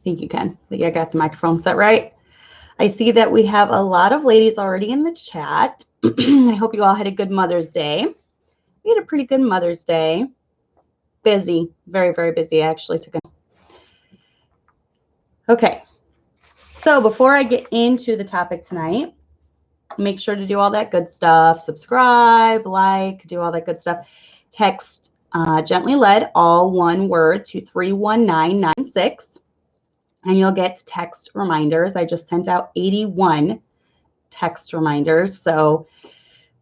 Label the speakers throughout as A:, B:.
A: think you can. I got the microphone set right. I see that we have a lot of ladies already in the chat. I hope you all had a good Mother's Day. We had a pretty good Mother's Day. Busy, very, very busy. I actually took a... Okay. So before I get into the topic tonight, make sure to do all that good stuff. Subscribe, like, do all that good stuff. Text Gently Led, all one word, to 31996. And you'll get text reminders. I just sent out 81 text reminders. So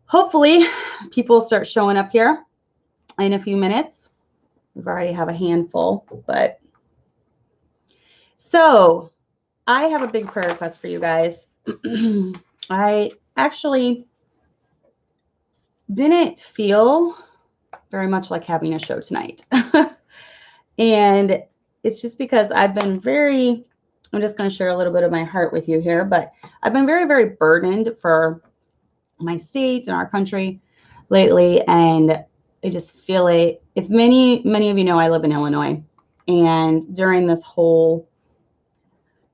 A: hopefully people start showing up here in a few minutes. We've already have a handful, but so I have a big prayer request for you guys. I actually didn't feel very much like having a show tonight. And it's just because I've been I'm just going to share a little bit of my heart with you here, but I've been very, very burdened for my state and our country lately. And I just feel it. If many of you know, I live in Illinois, and during this whole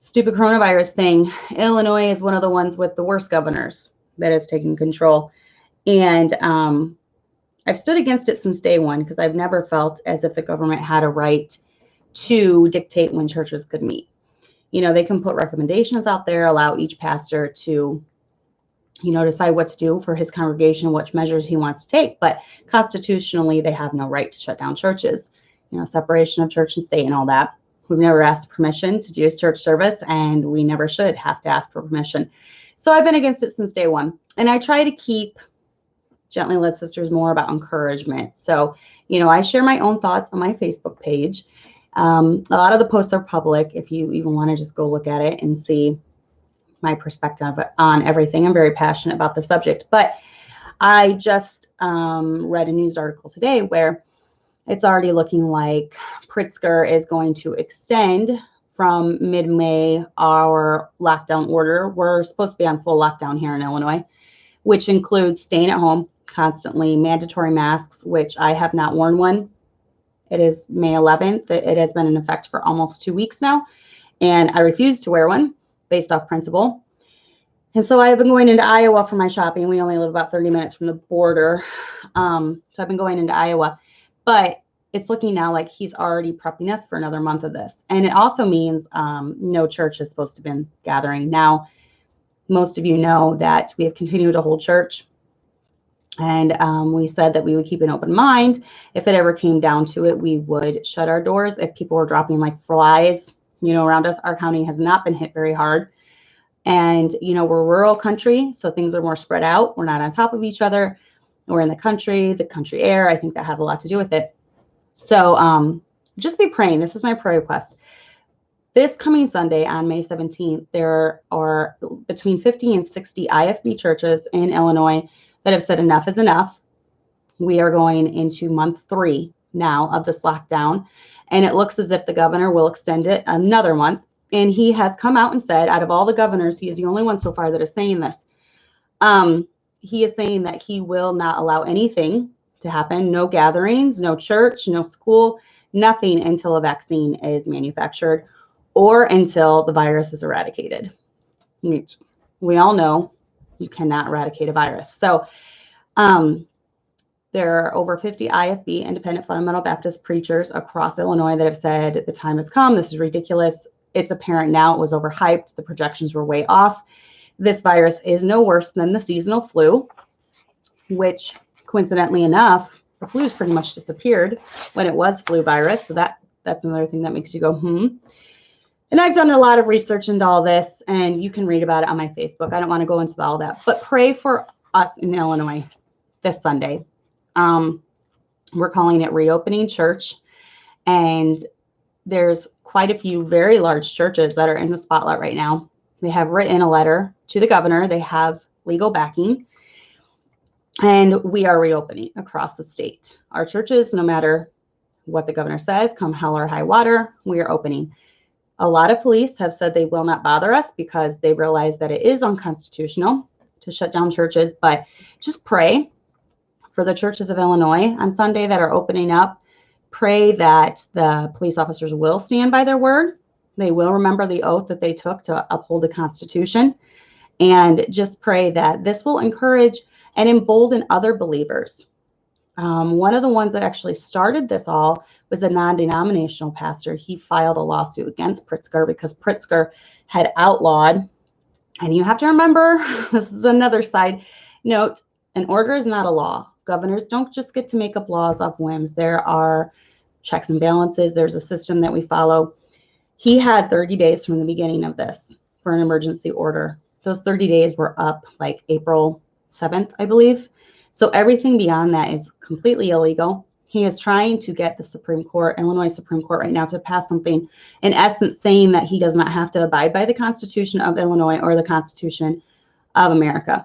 A: stupid coronavirus thing, Illinois is one of the ones with the worst governors that is taking control. And I've stood against it since day one, because I've never felt as if the government had a right to dictate when churches could meet. You know, they can put recommendations out there, allow each pastor to, you know, decide what to do for his congregation, which measures he wants to take. But constitutionally, they have no right to shut down churches, you know, separation of church and state and all that. We've never asked permission to do a church service, and we never should have to ask for permission. So I've been against it since day one. And I try to keep Gently Led Sisters more about encouragement. So, you know, I share my own thoughts on my Facebook page. A lot of the posts are public. If you even want to just go look at it and see my perspective on everything. I'm very passionate about the subject. But I just read a news article today where it's already looking like Pritzker is going to extend from mid-May our lockdown order. We're supposed to be on full lockdown here in Illinois, which includes staying at home constantly, mandatory masks, which I have not worn one. It is May 11th. It has been in effect for almost 2 weeks now, and I refuse to wear one based off principle. And so I've been going into Iowa for my shopping. We only live about 30 minutes from the border. So I've been going into Iowa, but it's looking now like he's already prepping us for another month of this. And it also means no church is supposed to be gathering. Now, most of you know that we have continued to hold church. And we said that we would keep an open mind. If it ever came down to it, we would shut our doors if people were dropping like flies, you know, around us. Our county has not been hit very hard. And, you know, we're rural country, so things are more spread out. We're not on top of each other. We're in the country air. I think that has a lot to do with it. So just be praying. This is my prayer request. This coming Sunday on May 17th, there are between 50 and 60 IFB churches in Illinois that have said enough is enough. We are going into month 3 now of this lockdown, and it looks as if the governor will extend it another month. And he has come out and said, out of all the governors, he is the only one so far that is saying this. He is saying that he will not allow anything to happen. No gatherings, no church, no school, nothing until a vaccine is manufactured or until the virus is eradicated. We all know you cannot eradicate a virus. So there are over 50 IFB, Independent Fundamental Baptist preachers across Illinois, that have said the time has come. This is ridiculous. It's apparent now it was overhyped. The projections were way off. This virus is no worse than the seasonal flu, which coincidentally enough, the flu's pretty much disappeared when it was flu virus. So that's another thing that makes you go, And I've done a lot of research into all this, and you can read about it on my Facebook. I don't want to go into all that, but pray for us in Illinois this Sunday. We're calling it Reopening Church, and there's quite a few very large churches that are in the spotlight right now. They have written a letter to the governor. They have legal backing, and we are reopening across the state. Our churches, no matter what the governor says, come hell or high water, we are opening. A lot of police have said they will not bother us because they realize that it is unconstitutional to shut down churches, but just pray for the churches of Illinois on Sunday that are opening up. Pray that the police officers will stand by their word They will remember the oath that they took to uphold the Constitution. And just pray that this will encourage and embolden other believers. One of the ones that actually started this all was a non-denominational pastor. He filed a lawsuit against Pritzker because Pritzker had outlawed, and you have to remember, this is another side note, an order is not a law. Governors don't just get to make up laws off whims. There are checks and balances. There's a system that we follow. He had 30 days from the beginning of this for an emergency order. Those 30 days were up like April 7th, I believe. So everything beyond that is completely illegal. He is trying to get the Supreme Court, Illinois Supreme Court right now, to pass something in essence saying that he does not have to abide by the Constitution of Illinois or the Constitution of America,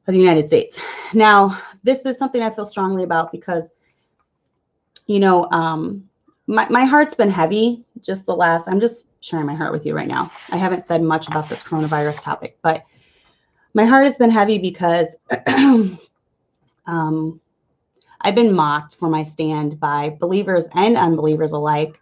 A: of the United States. Now, this is something I feel strongly about because, you know, my heart's been heavy I'm just sharing my heart with you right now. I haven't said much about this coronavirus topic, but my heart has been heavy because I've been mocked for my stand by believers and unbelievers alike.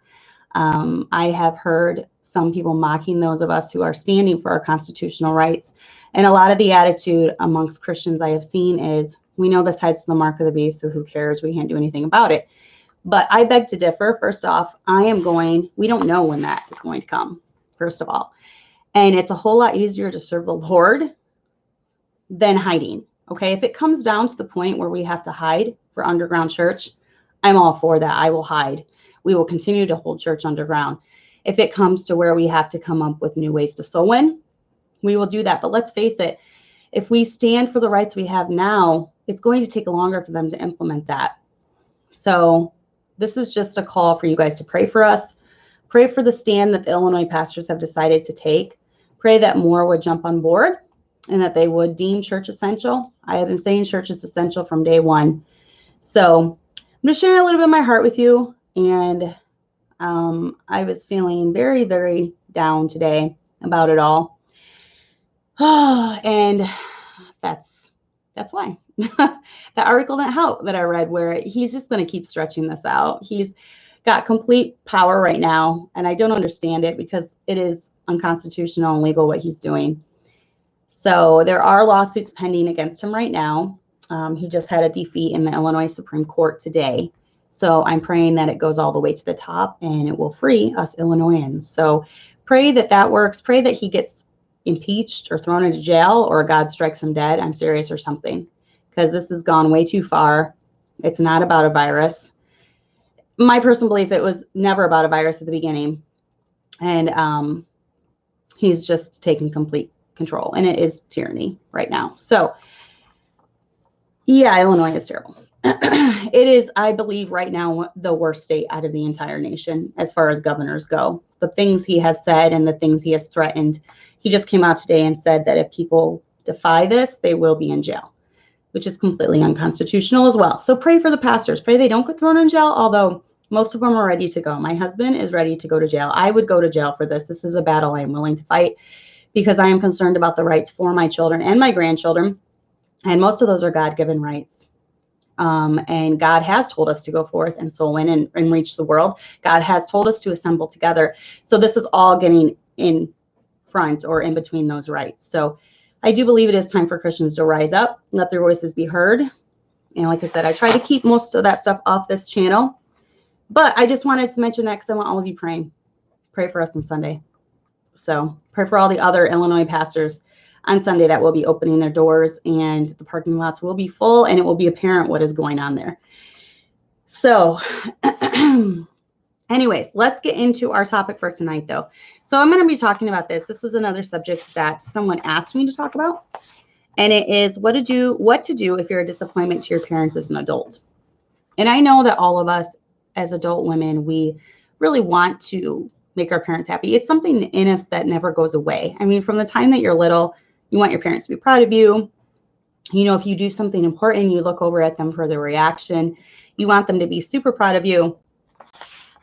A: I have heard some people mocking those of us who are standing for our constitutional rights. And a lot of the attitude amongst Christians I have seen is, we know this heads to the mark of the beast, so who cares? We can't do anything about it. But I beg to differ. First off, we don't know when that is going to come, first of all. And it's a whole lot easier to serve the Lord than hiding. Okay, if it comes down to the point where we have to hide for underground church, I'm all for that. I will hide. We will continue to hold church underground. If it comes to where we have to come up with new ways to sow in, we will do that. But let's face it, if we stand for the rights we have now, it's going to take longer for them to implement that. So this is just a call for you guys to pray for us. Pray for the stand that the Illinois pastors have decided to take. Pray that more would jump on board and that they would deem church essential. I have been saying church is essential from day one. So I'm just sharing a little bit of my heart with you. And I was feeling very, very down today about it all. And that's why. That article didn't help that I read, where he's just going to keep stretching this out. He's got complete power right now, and I don't understand it because it is unconstitutional and illegal what he's doing. So there are lawsuits pending against him right now. He just had a defeat in the Illinois Supreme Court today. So I'm praying that it goes all the way to the top and it will free us Illinoisans. So pray that that works. Pray that he gets impeached or thrown into jail, or God strikes him dead. I'm serious, or something, because this has gone way too far. It's not about a virus. My personal belief, it was never about a virus at the beginning. And he's just taking complete control, and it is tyranny right now. So yeah, Illinois is terrible. It is, I believe, right now the worst state out of the entire nation as far as governors go. The things he has said and the things he has threatened. He just came out today and said that if people defy this, they will be in jail, which is completely unconstitutional as well. So pray for the pastors. Pray they don't get thrown in jail, although most of them are ready to go. My husband is ready to go to jail. I would go to jail for this. This is a battle I'm willing to fight because I am concerned about the rights for my children and my grandchildren. And most of those are God-given rights. And God has told us to go forth and soul win and reach the world. God has told us to assemble together. So this is all getting in front or in between those rights. So I do believe it is time for Christians to rise up, let their voices be heard. And like I said, I try to keep most of that stuff off this channel. But I just wanted to mention that because I want all of you praying. Pray for us on Sunday. So pray for all the other Illinois pastors on Sunday that will be opening their doors, and the parking lots will be full, and it will be apparent what is going on there. So anyways, let's get into our topic for tonight, though. So I'm going to be talking about this. This was another subject that someone asked me to talk about, and it is what to do if you're a disappointment to your parents as an adult. And I know that all of us as adult women, we really want to make our parents happy. It's something in us that never goes away. I mean, from the time that you're little, you want your parents to be proud of you. You know, if you do something important, you look over at them for their reaction. You want them to be super proud of you.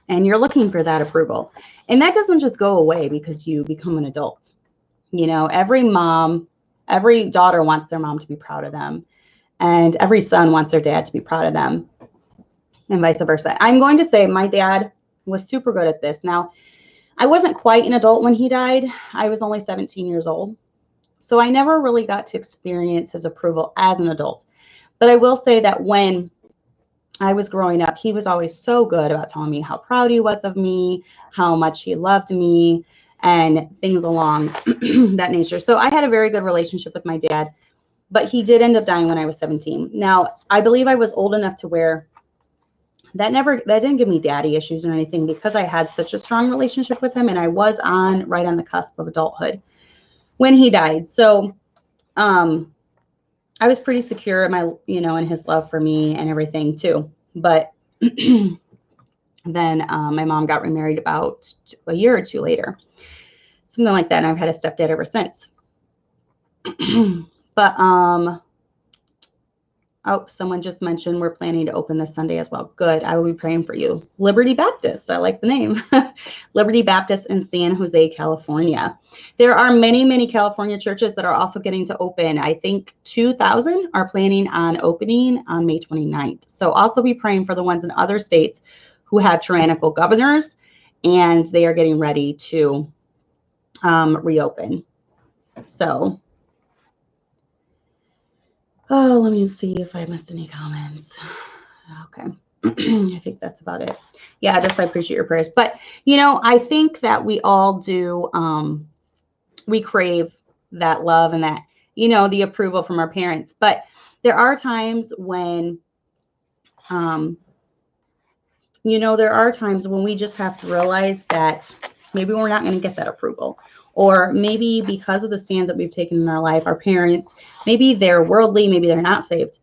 A: And you're looking for that approval. And that doesn't just go away because you become an adult. You know, every daughter wants their mom to be proud of them. And every son wants their dad to be proud of them. And vice versa. I'm going to say my dad was super good at this. Now, I wasn't quite an adult when he died. I was only 17 years old. So I never really got to experience his approval as an adult. But I will say that when I was growing up, he was always so good about telling me how proud he was of me, how much he loved me, and things along that nature. So I had a very good relationship with my dad, but he did end up dying when I was 17. Now, I believe I was old enough to where that didn't give me daddy issues or anything, because I had such a strong relationship with him, and I was right on the cusp of adulthood when he died. So I was pretty secure in his love for me and everything too. But then my mom got remarried about a year or two later, something like that. And I've had a stepdad ever since. But oh, someone just mentioned we're planning to open this Sunday as well. Good. I will be praying for you. Liberty Baptist. I like the name. Liberty Baptist in San Jose, California. There are many, many California churches that are also getting to open. I think 2,000 are planning on opening on May 29th. So also be praying for the ones in other states who have tyrannical governors, and they are getting ready to reopen. So let me see if I missed any comments. Okay. I think that's about it. Yeah, I appreciate your prayers. But, I think that we all do, we crave that love and that, the approval from our parents. But there are times when, there are times when we just have to realize that maybe we're not going to get that approval. Or maybe because of the stands that we've taken in our life, our parents, maybe they're worldly, maybe they're not saved,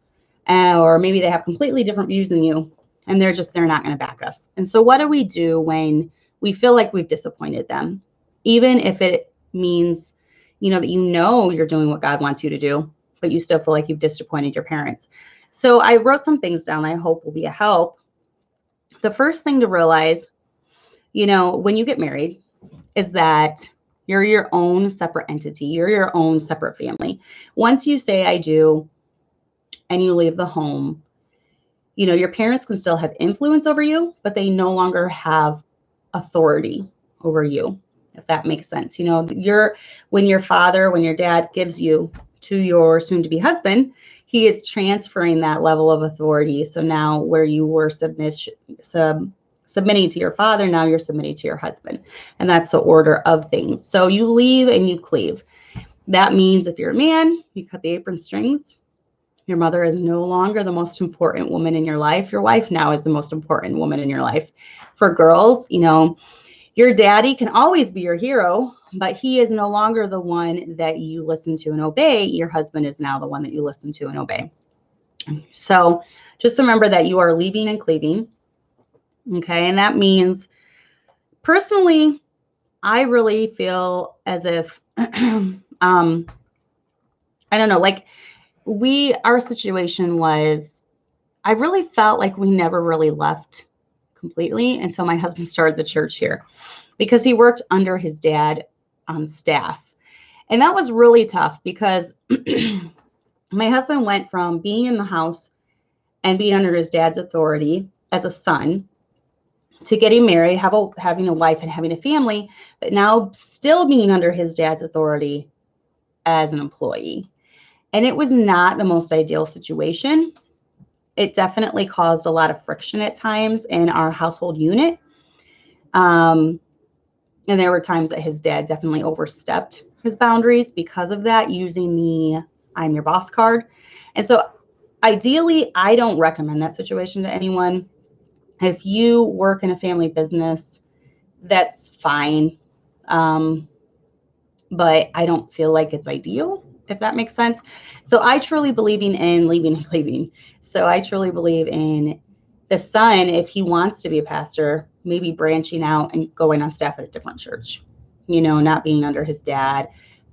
A: or maybe they have completely different views than you, and they're not going to back us. And so what do we do when we feel like we've disappointed them? Even if it means, that you're doing what God wants you to do, but you still feel like you've disappointed your parents. So I wrote some things down I hope will be a help. The first thing to realize, when you get married, is that you're your own separate entity. You're your own separate family. Once you say I do and you leave the home, your parents can still have influence over you, but they no longer have authority over you, if that makes sense. When your dad gives you to your soon-to-be husband, he is transferring that level of authority. So now where you were submitting to your father, now you're submitting to your husband. And that's the order of things. So you leave and you cleave. That means if you're a man, you cut the apron strings. Your mother is no longer the most important woman in your life. Your wife now is the most important woman in your life. For girls, your daddy can always be your hero, but he is no longer the one that you listen to and obey. Your husband is now the one that you listen to and obey. So just remember that you are leaving and cleaving. Okay. And that means, personally, I really feel as if, I don't know, like our situation was, I really felt like we never really left completely until my husband started the church here, because he worked under his dad on staff. And that was really tough, because my husband went from being in the house and being under his dad's authority as a son to getting married, having a wife and having a family, but now still being under his dad's authority as an employee. And it was not the most ideal situation. It definitely caused a lot of friction at times in our household unit. And there were times that his dad definitely overstepped his boundaries because of that, using the I'm your boss card. And so ideally, I don't recommend that situation to anyone. If you work in a family business, that's fine. But I don't feel like it's ideal, if that makes sense. So I truly believe in leaving and cleaving. So I truly believe in the son, if he wants to be a pastor, maybe branching out and going on staff at a different church, not being under his dad.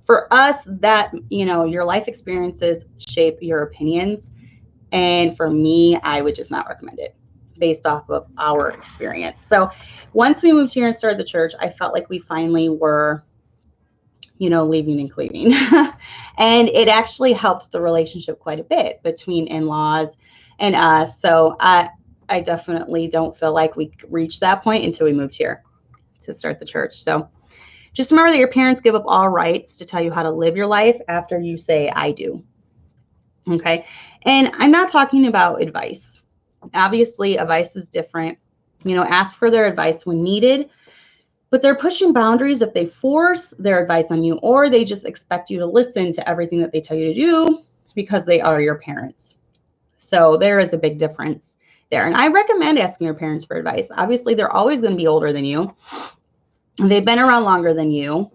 A: For us, that, your life experiences shape your opinions. And for me, I would just not recommend it based off of our experience. So once we moved here and started the church, I felt like we finally were, leaving and cleaving. And it actually helped the relationship quite a bit between in-laws and us. So I definitely don't feel like we reached that point until we moved here to start the church. So just remember that your parents give up all rights to tell you how to live your life after you say, I do. Okay. And I'm not talking about advice. Obviously, advice is different. Ask for their advice when needed, but they're pushing boundaries if they force their advice on you, or they just expect you to listen to everything that they tell you to do because they are your parents. So there is a big difference there. And I recommend asking your parents for advice. Obviously, they're always going to be older than you. They've been around longer than you.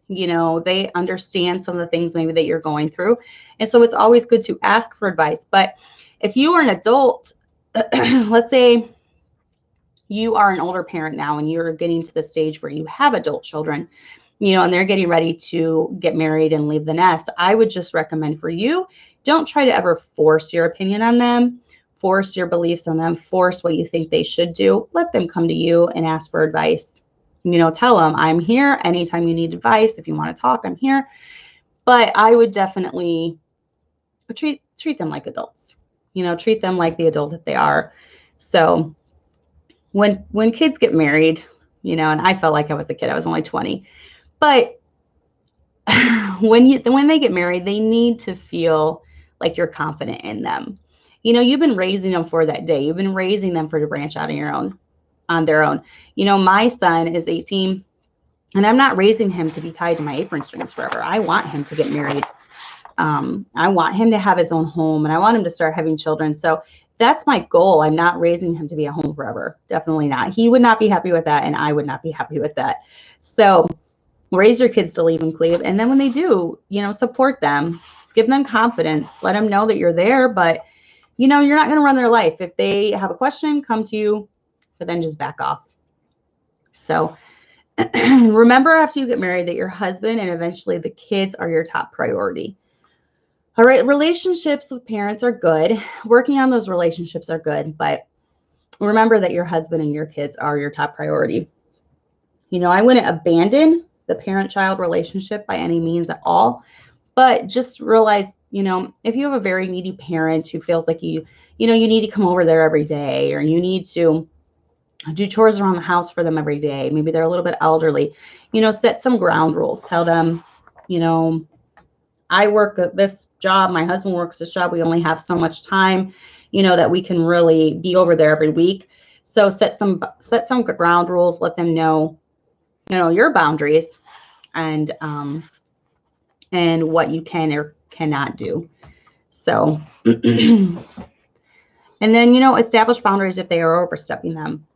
A: They understand some of the things maybe that you're going through. And so it's always good to ask for advice. But if you are an adult, let's say you are an older parent now and you're getting to the stage where you have adult children, and they're getting ready to get married and leave the nest, I would just recommend for you, don't try to ever force your opinion on them, force your beliefs on them, force what you think they should do. Let them come to you and ask for advice. Tell them, I'm here anytime you need advice. If you want to talk, I'm here. But I would definitely treat them like adults. Treat them like the adult that they are. So when kids get married, and I felt like I was a kid. I was only 20. But when they get married, they need to feel like you're confident in them. You've been raising them for that day. You've been raising them to branch out on their own. My son is 18 and I'm not raising him to be tied to my apron strings forever. I want him to get married. I want him to have his own home and I want him to start having children. So that's my goal. I'm not raising him to be at home forever. Definitely not. He would not be happy with that. And I would not be happy with that. So raise your kids to leave and cleave. And then when they do, support them, give them confidence, let them know that you're there, but you're not going to run their life. If they have a question, come to you, but then just back off. So remember after you get married that your husband and eventually the kids are your top priority. All right. Relationships with parents are good. Working on those relationships are good, but remember that your husband and your kids are your top priority. I wouldn't abandon the parent-child relationship by any means at all, but just realize, if you have a very needy parent who feels like you need to come over there every day, or you need to do chores around the house for them every day. Maybe they're a little bit elderly, set some ground rules. Tell them, I work at this job. My husband works this job. We only have so much time, that we can really be over there every week. So set some ground rules, let them know, your boundaries and what you can or cannot do. So, and then, establish boundaries if they are overstepping them.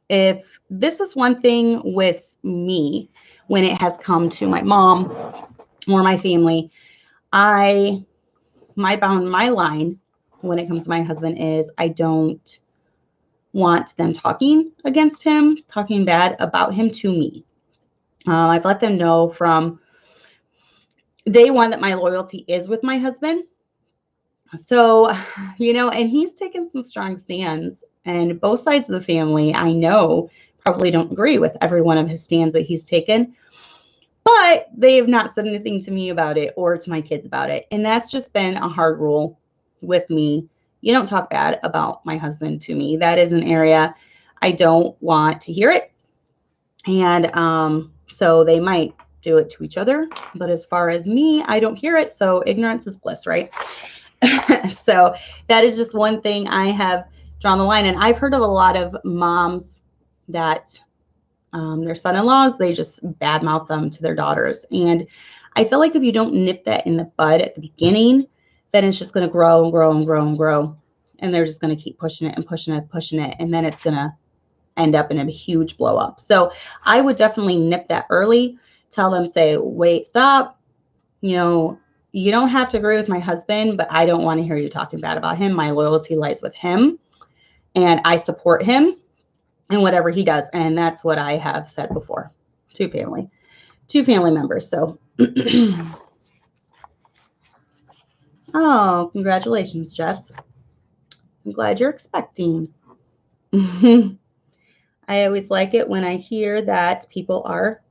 A: If this is one thing with me, when it has come to my mom or my family, my line when it comes to my husband is I don't want them talking against him, talking bad about him to me. I've let them know from day one that my loyalty is with my husband. So, and he's taken some strong stands, and both sides of the family, I know, probably don't agree with every one of his stands that he's taken, but they have not said anything to me about it or to my kids about it. And that's just been a hard rule with me. You don't talk bad about my husband to me. That is an area I don't want to hear it. And so they might do it to each other, but as far as me, I don't hear it. So ignorance is bliss, right? So that is just one thing I have drawn the line. And I've heard of a lot of moms that their son-in-laws, they just badmouth them to their daughters. And I feel like if you don't nip that in the bud at the beginning, then it's just going to grow and grow and grow and grow. And they're just going to keep pushing it and pushing it, pushing it. And then it's going to end up in a huge blow up. So I would definitely nip that early. Tell them, say, wait, stop. You don't have to agree with my husband, but I don't want to hear you talking bad about him. My loyalty lies with him and I support him and whatever he does. And that's what I have said before to family members. So, oh, congratulations, Jess. I'm glad you're expecting. I always like it when I hear that people are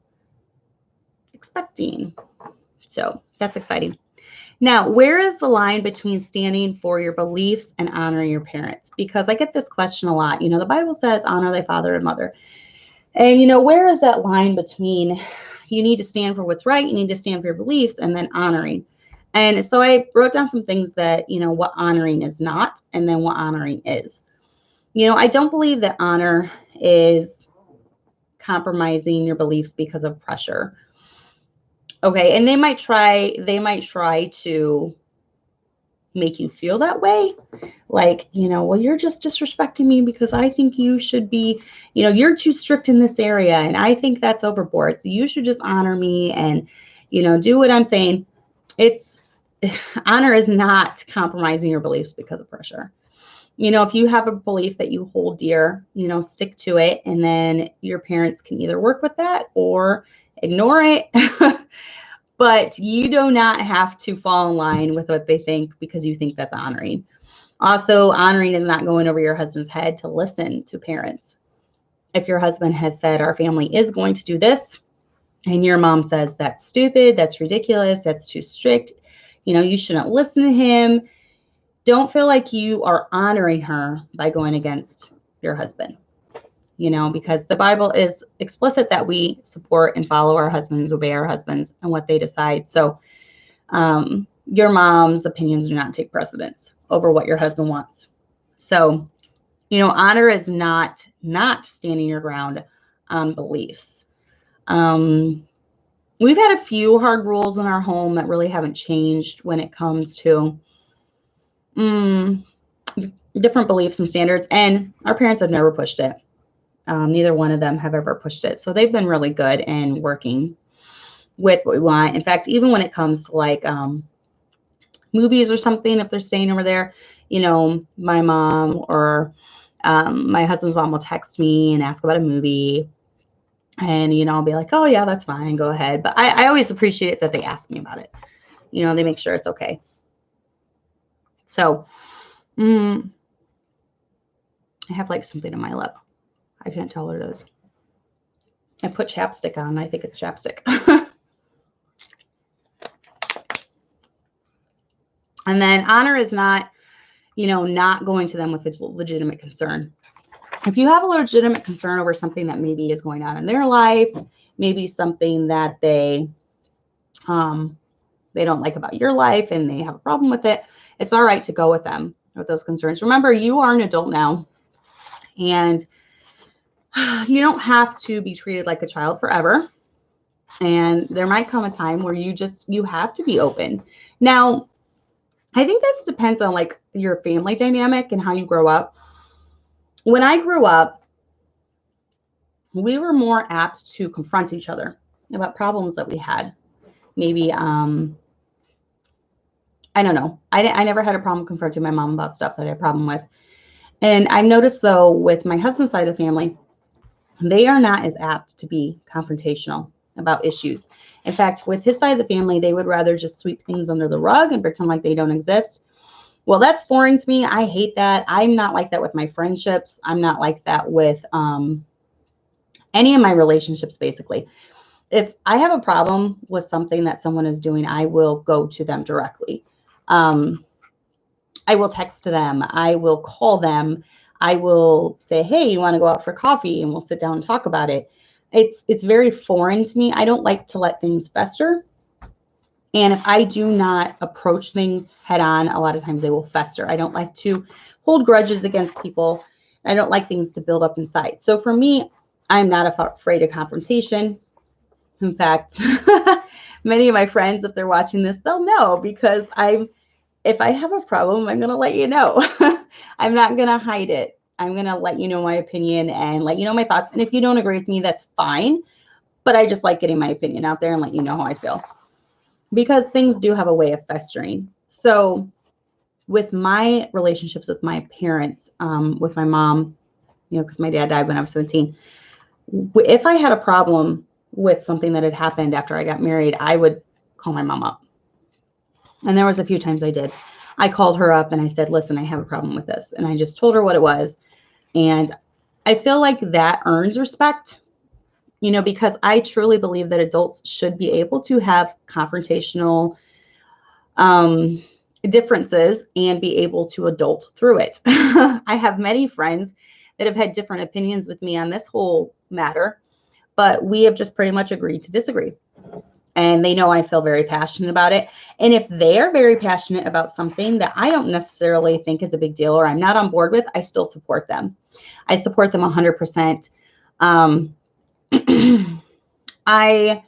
A: expecting. So that's exciting. Now, where is the line between standing for your beliefs and honoring your parents? Because I get this question a lot. The Bible says, honor thy father and mother. And, you know, where is that line between you need to stand for what's right, you need to stand for your beliefs, and then honoring? And so I wrote down some things that, you know, what honoring is not, and then what honoring is. You know, I don't believe that honor is compromising your beliefs because of pressure. Okay, and they might try to make you feel that way. Like, you know, well, you're just disrespecting me because I think you should be, you know, you're too strict in this area and I think that's overboard. So you should just honor me and, you know, do what I'm saying. It's honor is not compromising your beliefs because of pressure. You know, if you have a belief that you hold dear, you know, stick to it. And then your parents can either work with that or ignore it. But you do not have to fall in line with what they think because you think that's honoring. Also, honoring is not going over your husband's head to listen to parents. If your husband has said, our family is going to do this, and your mom says, that's stupid, that's ridiculous, that's too strict, you know, you shouldn't listen to him. Don't feel like you are honoring her by going against your husband, you know, because the Bible is explicit that we support and follow our husbands, obey our husbands and what they decide. So your mom's opinions do not take precedence over what your husband wants. So, you know, honor is not standing your ground on beliefs. We've had a few hard rules in our home that really haven't changed when it comes to different beliefs and standards, and our parents have never pushed it. Neither one of them have ever pushed it. So they've been really good in working with what we want. In fact, even when it comes to like movies or something, if they're staying over there, you know, my mom or my husband's mom will text me and ask about a movie. And, you know, I'll be like, oh, yeah, that's fine. Go ahead. But I always appreciate it that they ask me about it. You know, they make sure it's okay. So I have like something in my lip. I can't tell what it is. I put chapstick on. I think it's chapstick. And then honor is not, you know, not going to them with a legitimate concern. If you have a legitimate concern over something that maybe is going on in their life, maybe something that they don't like about your life and they have a problem with it, it's all right to go with them with those concerns. Remember, you are an adult now, and you don't have to be treated like a child forever. And there might come a time where you have to be open. Now, I think this depends on like your family dynamic and how you grow up. When I grew up, we were more apt to confront each other about problems that we had. Maybe, I don't know. I never had a problem confronting my mom about stuff that I had a problem with. And I've noticed though, with my husband's side of the family, they are not as apt to be confrontational about issues. In fact, with his side of the family, they would rather just sweep things under the rug and pretend like they don't exist. Well, that's foreign to me. I hate that. I'm not like that with my friendships. I'm not like that with any of my relationships, basically. If I have a problem with something that someone is doing, I will go to them directly. I will text to them. I will call them. I will say, hey, you want to go out for coffee? And we'll sit down and talk about it. It's very foreign to me. I don't like to let things fester. And if I do not approach things head on, a lot of times they will fester. I don't like to hold grudges against people. I don't like things to build up inside. So for me, I'm not afraid of confrontation. In fact, many of my friends, if they're watching this, they'll know, because if I have a problem, I'm going to let you know. I'm not going to hide it. I'm going to let you know my opinion and let you know my thoughts. And if you don't agree with me, that's fine. But I just like getting my opinion out there and let you know how I feel, because things do have a way of festering. So with my relationships with my parents, with my mom, you know, because my dad died when I was 17, if I had a problem with something that had happened after I got married, I would call my mom up. And there was a few times I did. I called her up and I said, listen, I have a problem with this. And I just told her what it was. And I feel like that earns respect, you know, because I truly believe that adults should be able to have confrontational differences and be able to adult through it. I have many friends that have had different opinions with me on this whole matter. but we have just pretty much agreed to disagree. And they know I feel very passionate about it. And if they're very passionate about something that I don't necessarily think is a big deal or I'm not on board with, I still support them. I support them 100%. I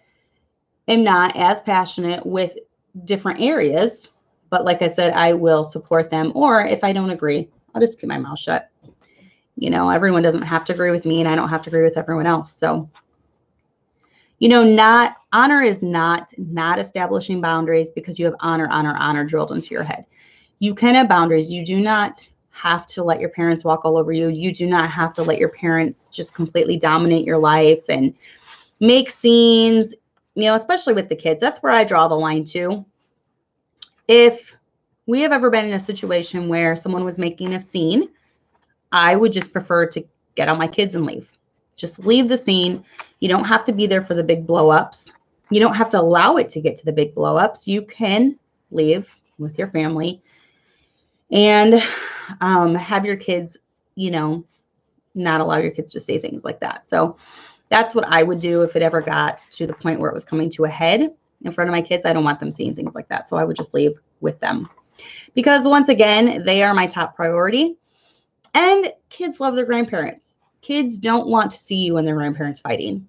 A: am not as passionate with different areas, but like I said, I will support them. Or if I don't agree, I'll just keep my mouth shut. You know, everyone doesn't have to agree with me and I don't have to agree with everyone else. So, you know, honor is not establishing boundaries because you have honor drilled into your head. You can have boundaries. You do not have to let your parents walk all over you. You do not have to let your parents just completely dominate your life and make scenes, you know, especially with the kids. That's where I draw the line too. If we have ever been in a situation where someone was making a scene, I would just prefer to get on my kids and leave. Just leave the scene. You don't have to be there for the big blow-ups. You don't have to allow it to get to the big blow-ups. You can leave with your family and have your kids, you know, not allow your kids to say things like that. So that's what I would do if it ever got to the point where it was coming to a head in front of my kids. I don't want them seeing things like that. So I would just leave with them because once again, they are my top priority. And kids love their grandparents. Kids don't want to see you and their grandparents fighting.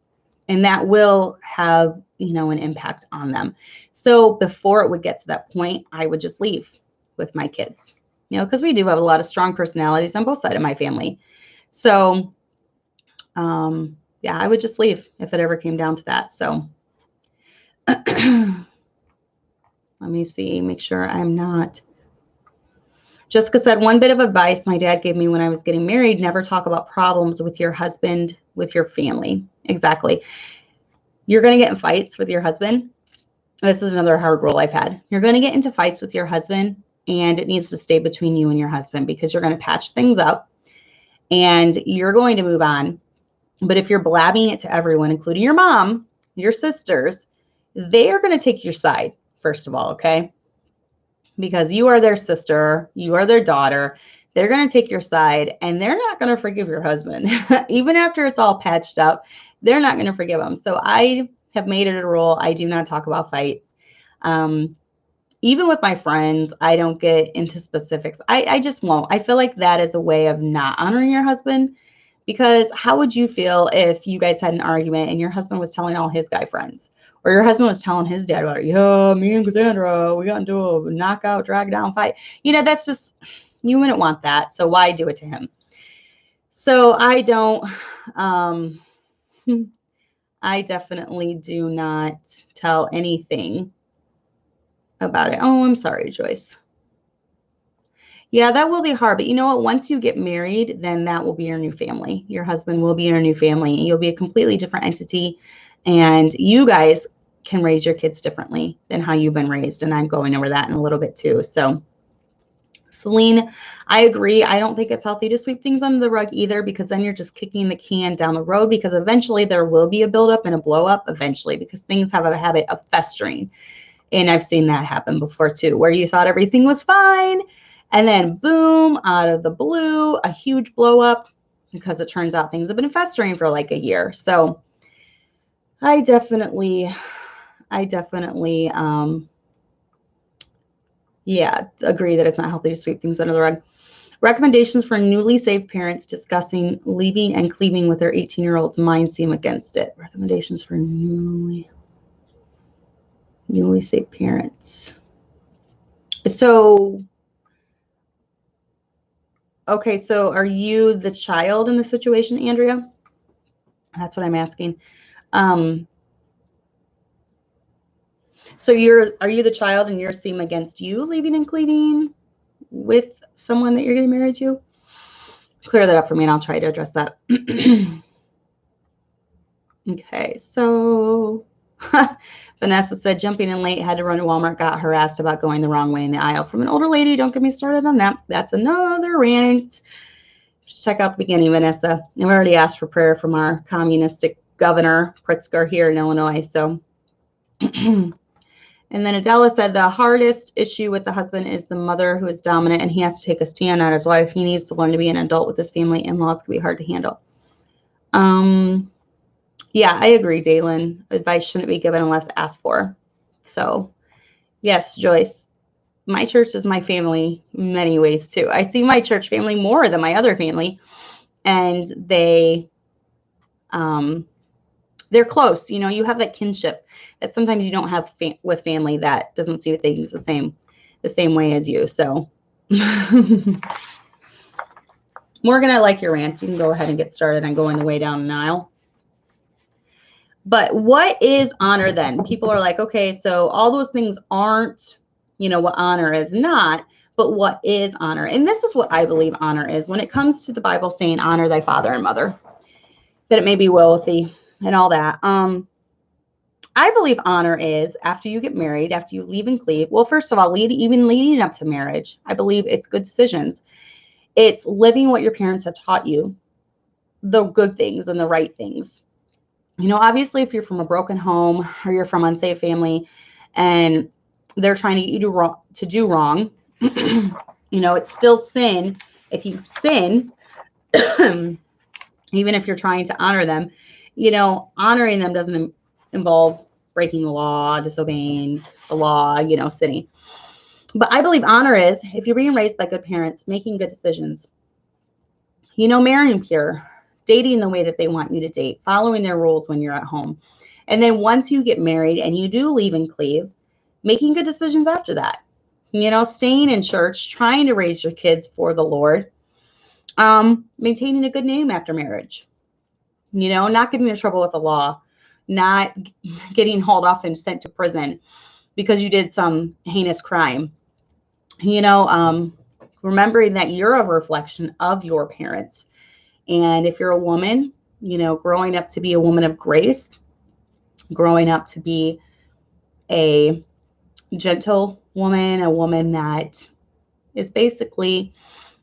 A: And that will have, you know, an impact on them. So before it would get to that point, I would just leave with my kids, you know, because we do have a lot of strong personalities on both sides of my family. So, yeah, I would just leave if it ever came down to that. So let me see, make sure I'm not. Jessica said, one bit of advice my dad gave me when I was getting married, never talk about problems with your husband, with your family. Exactly. You're going to get in fights with your husband. This is another hard rule I've had. You're going to get into fights with your husband, and it needs to stay between you and your husband because you're going to patch things up and you're going to move on. But if you're blabbing it to everyone, including your mom, your sisters, they are going to take your side, first of all, okay? Because you are their sister, you are their daughter. They're going to take your side and they're not going to forgive your husband. Even after it's all patched up, they're not going to forgive him. So I have made it a rule. I do not talk about fights. Even with my friends, I don't get into specifics. I just won't. I feel like that is a way of not honoring your husband, because how would you feel if you guys had an argument and your husband was telling all his guy friends? Or your husband was telling his dad about it. Yeah, me and Cassandra, we got into a knockout, drag down fight. You know, that's just, you wouldn't want that. So why do it to him? So I don't, I definitely do not tell anything about it. Oh, I'm sorry, Joyce. Yeah, that will be hard. But you know what? Once you get married, then that will be your new family. Your husband will be your new family. And you'll be a completely different entity. And you guys can raise your kids differently than how you've been raised. And I'm going over that in a little bit too. So, Celine, I agree. I don't think it's healthy to sweep things under the rug either, because then you're just kicking the can down the road, because eventually there will be a buildup and a blow up eventually, because things have a habit of festering. And I've seen that happen before too, where you thought everything was fine. And then boom, out of the blue, a huge blow up, because it turns out things have been festering for like a year. So I definitely, yeah, agree that it's not healthy to sweep things under the rug. Recommendations for newly saved parents discussing leaving and cleaving with their 18-year-olds. Mine seem against it. Recommendations for newly saved parents. So, okay, so are you the child in the situation, Andrea? That's what I'm asking. So are you the child and yours seem against you leaving and cleaving with someone that you're getting married to? Clear that up for me and I'll try to address that. Okay, so Vanessa said, jumping in late, had to run to Walmart, got harassed about going the wrong way in the aisle from an older lady. Don't get me started on that. That's another rant. Just check out the beginning, Vanessa. And we already asked for prayer from our communistic governor, Pritzker, here in Illinois. So, and then Adela said, the hardest issue with the husband is the mother who is dominant, and he has to take a stand on his wife. He needs to learn to be an adult with his family. In-laws can be hard to handle. Yeah, I agree, Dalen. Advice shouldn't be given unless asked for. So, yes, Joyce, my church is my family in many ways too. I see my church family more than my other family, and they're close. You know, you have that kinship that sometimes you don't have with family that doesn't see things the same way as you. So, Morgan, I like your rants. You can go ahead and get started on going the way down the aisle. But what is honor then? People are like, okay, so all those things aren't, what honor is not, but what is honor? And this is what I believe honor is when it comes to the Bible saying honor thy father and mother, that it may be well with thee and all that. I believe honor is after you get married, after you leave and cleave. Well, first of all, even leading up to marriage, I believe it's good decisions. It's living what your parents have taught you, the good things and the right things. Obviously, if you're from a broken home or you're from unsaved family and they're trying to get you to do wrong, it's still sin. If you sin, even if you're trying to honor them, honoring them doesn't involve breaking the law, disobeying the law, sinning. But I believe honor is, if you're being raised by good parents, making good decisions, marrying pure, dating the way that they want you to date, following their rules when you're at home. And then once you get married and you do leave and cleave, making good decisions after that. Staying in church, trying to raise your kids for the Lord, maintaining a good name after marriage, not getting in trouble with the law, not getting hauled off and sent to prison because you did some heinous crime. Remembering that you're a reflection of your parents. And if you're a woman, growing up to be a woman of grace, growing up to be a gentle woman, a woman that is basically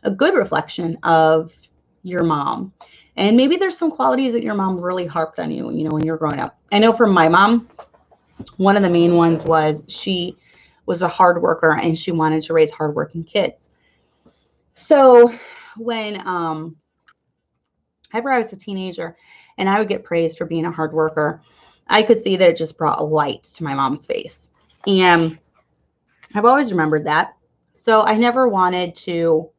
A: a good reflection of your mom. And maybe there's some qualities that your mom really harped on you, when you're growing up. I know for my mom, one of the main ones was she was a hard worker and she wanted to raise hardworking kids. So when ever I was a teenager and I would get praised for being a hard worker, I could see that it just brought a light to my mom's face. And I've always remembered that. So I never wanted to,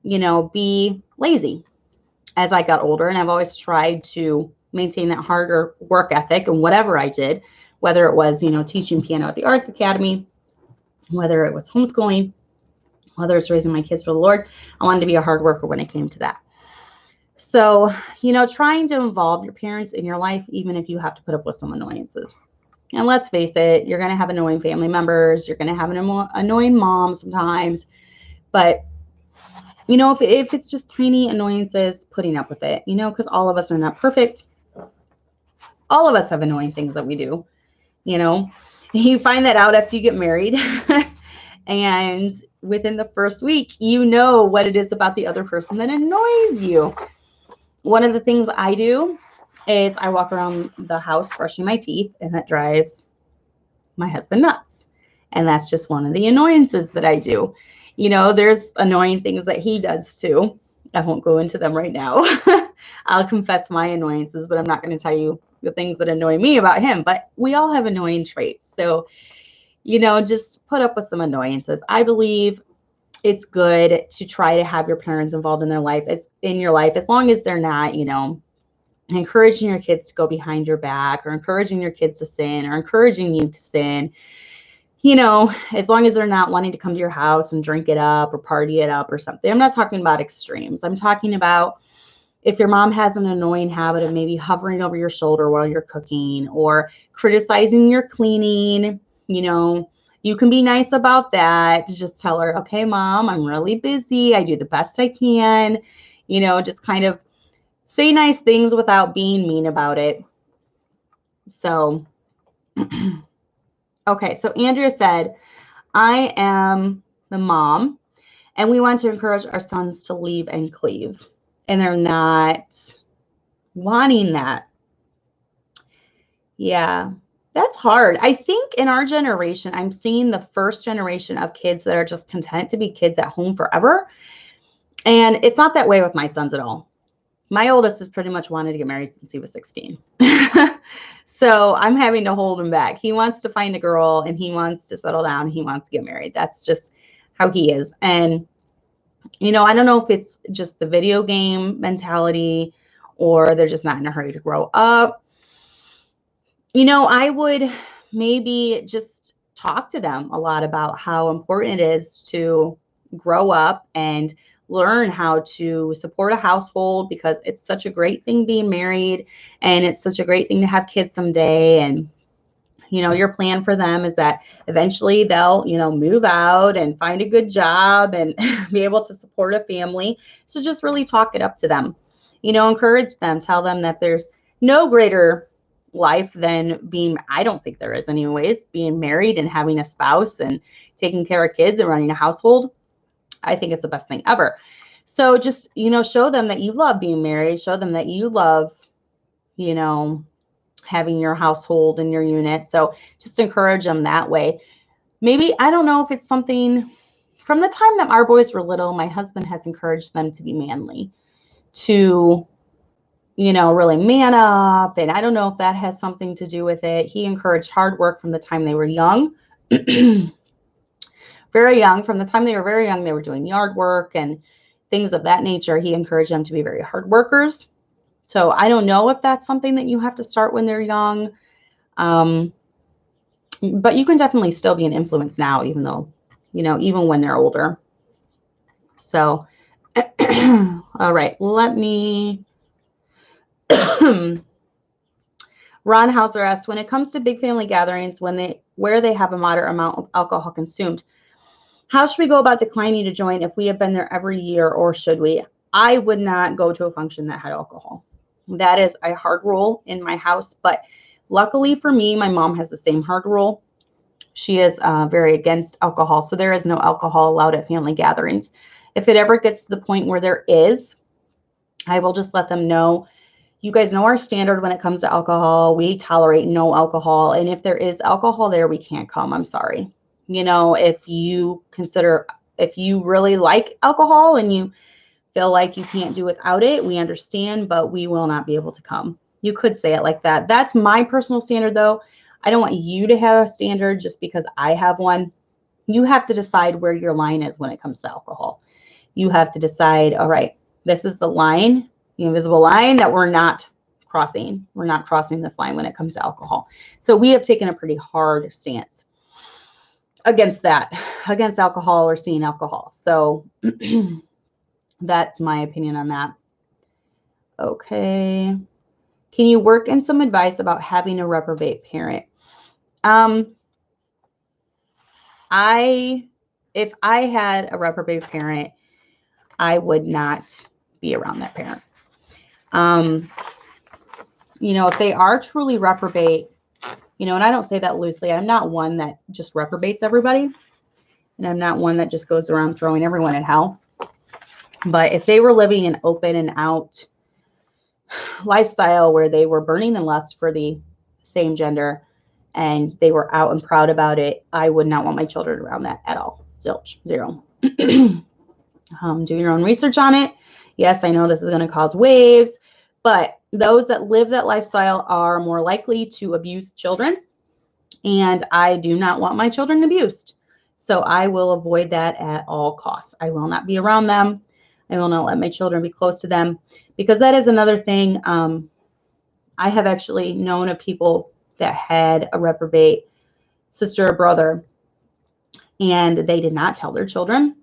A: be lazy as I got older. And I've always tried to maintain that harder work ethic and whatever I did, whether it was, teaching piano at the Arts Academy, whether it was homeschooling, whether it's raising my kids for the Lord, I wanted to be a hard worker when it came to that. So, trying to involve your parents in your life, even if you have to put up with some annoyances. And let's face it, you're going to have annoying family members. You're going to have an annoying mom sometimes. But, if it's just tiny annoyances, putting up with it, because all of us are not perfect. All of us have annoying things that we do, You find that out after you get married. And within the first week, what it is about the other person that annoys you. One of the things I do is I walk around the house brushing my teeth, and that drives my husband nuts. And that's just one of the annoyances that I do. There's annoying things that he does too. I won't go into them right now. I'll confess my annoyances, but I'm not going to tell you the things that annoy me about him. But we all have annoying traits. So, just put up with some annoyances. I believe it's good to try to have your parents involved in your life, as long as they're not, encouraging your kids to go behind your back or encouraging your kids to sin or encouraging you to sin, as long as they're not wanting to come to your house and drink it up or party it up or something. I'm not talking about extremes. I'm talking about if your mom has an annoying habit of maybe hovering over your shoulder while you're cooking or criticizing your cleaning, you can be nice about that. Just tell her, okay, Mom, I'm really busy. I do the best I can. Just kind of say nice things without being mean about it. So, okay. So Andrea said, I am the mom and we want to encourage our sons to leave and cleave. And they're not wanting that. Yeah. That's hard. I think in our generation, I'm seeing the first generation of kids that are just content to be kids at home forever. And it's not that way with my sons at all. My oldest has pretty much wanted to get married since he was 16. So I'm having to hold him back. He wants to find a girl and he wants to settle down. He wants to get married. That's just how he is. And, you know, I don't know if it's just the video game mentality or they're just not in a hurry to grow up. You know, I would maybe just talk to them a lot about how important it is to grow up and learn how to support a household, because it's such a great thing being married and it's such a great thing to have kids someday. And, you know, your plan for them is that eventually they'll, you know, move out and find a good job and be able to support a family. So just really talk it up to them, you know, encourage them, tell them that there's no greater life than being, I don't think there is anyways, being married and having a spouse and taking care of kids and running a household. I think it's the best thing ever. So just, you know, show them that you love being married, show them that you love, you know, having your household and your unit. So just encourage them that way. Maybe, I don't know if it's something from the time that our boys were little, my husband has encouraged them to be manly, to, you know, really man up. And I don't know if that has something to do with it. He encouraged hard work from the time they were young. Very young. From the time they were very young, they were doing yard work and things of that nature. He encouraged them to be very hard workers. So I don't know if that's something that you have to start when they're young. But you can definitely still be an influence now, even though, you know, even when they're older. So, all right, let me. Ron Hauser asks, when it comes to big family gatherings, where they have a moderate amount of alcohol consumed, how should we go about declining to join if we have been there every year, or should we? I would not go to a function that had alcohol. That is a hard rule in my house, but luckily for me, my mom has the same hard rule. She is very against alcohol, so there is no alcohol allowed at family gatherings. If it ever gets to the point where there is, I will just let them know, you guys know our standard when it comes to alcohol. We tolerate no alcohol, and if there is alcohol there, we can't come. I'm sorry. You know, if you really like alcohol and you feel like you can't do without it, we understand, but we will not be able to come. You could say it like that. That's my personal standard, though. I don't want you to have a standard just because I have one. You have to decide where your line is when it comes to alcohol. You have to decide, all right, this is the line, the invisible line that we're not crossing. We're not crossing this line when it comes to alcohol. So we have taken a pretty hard stance against that, against alcohol or seeing alcohol. So that's my opinion on that. Okay. Can you work in some advice about having a reprobate parent? If I had a reprobate parent, I would not be around that parent. You know, if they are truly reprobate, you know, and I don't say that loosely. I'm not one that just reprobates everybody. And I'm not one that just goes around throwing everyone in hell. But if they were living an open and out lifestyle where they were burning in lust for the same gender and they were out and proud about it, I would not want my children around that at all. Zilch, zero. Do your own research on it. Yes, I know this is going to cause waves, but those that live that lifestyle are more likely to abuse children. And I do not want my children abused. So I will avoid that at all costs. I will not be around them. I will not let my children be close to them, because that is another thing. I have actually known of people that had a reprobate sister or brother, and they did not tell their children.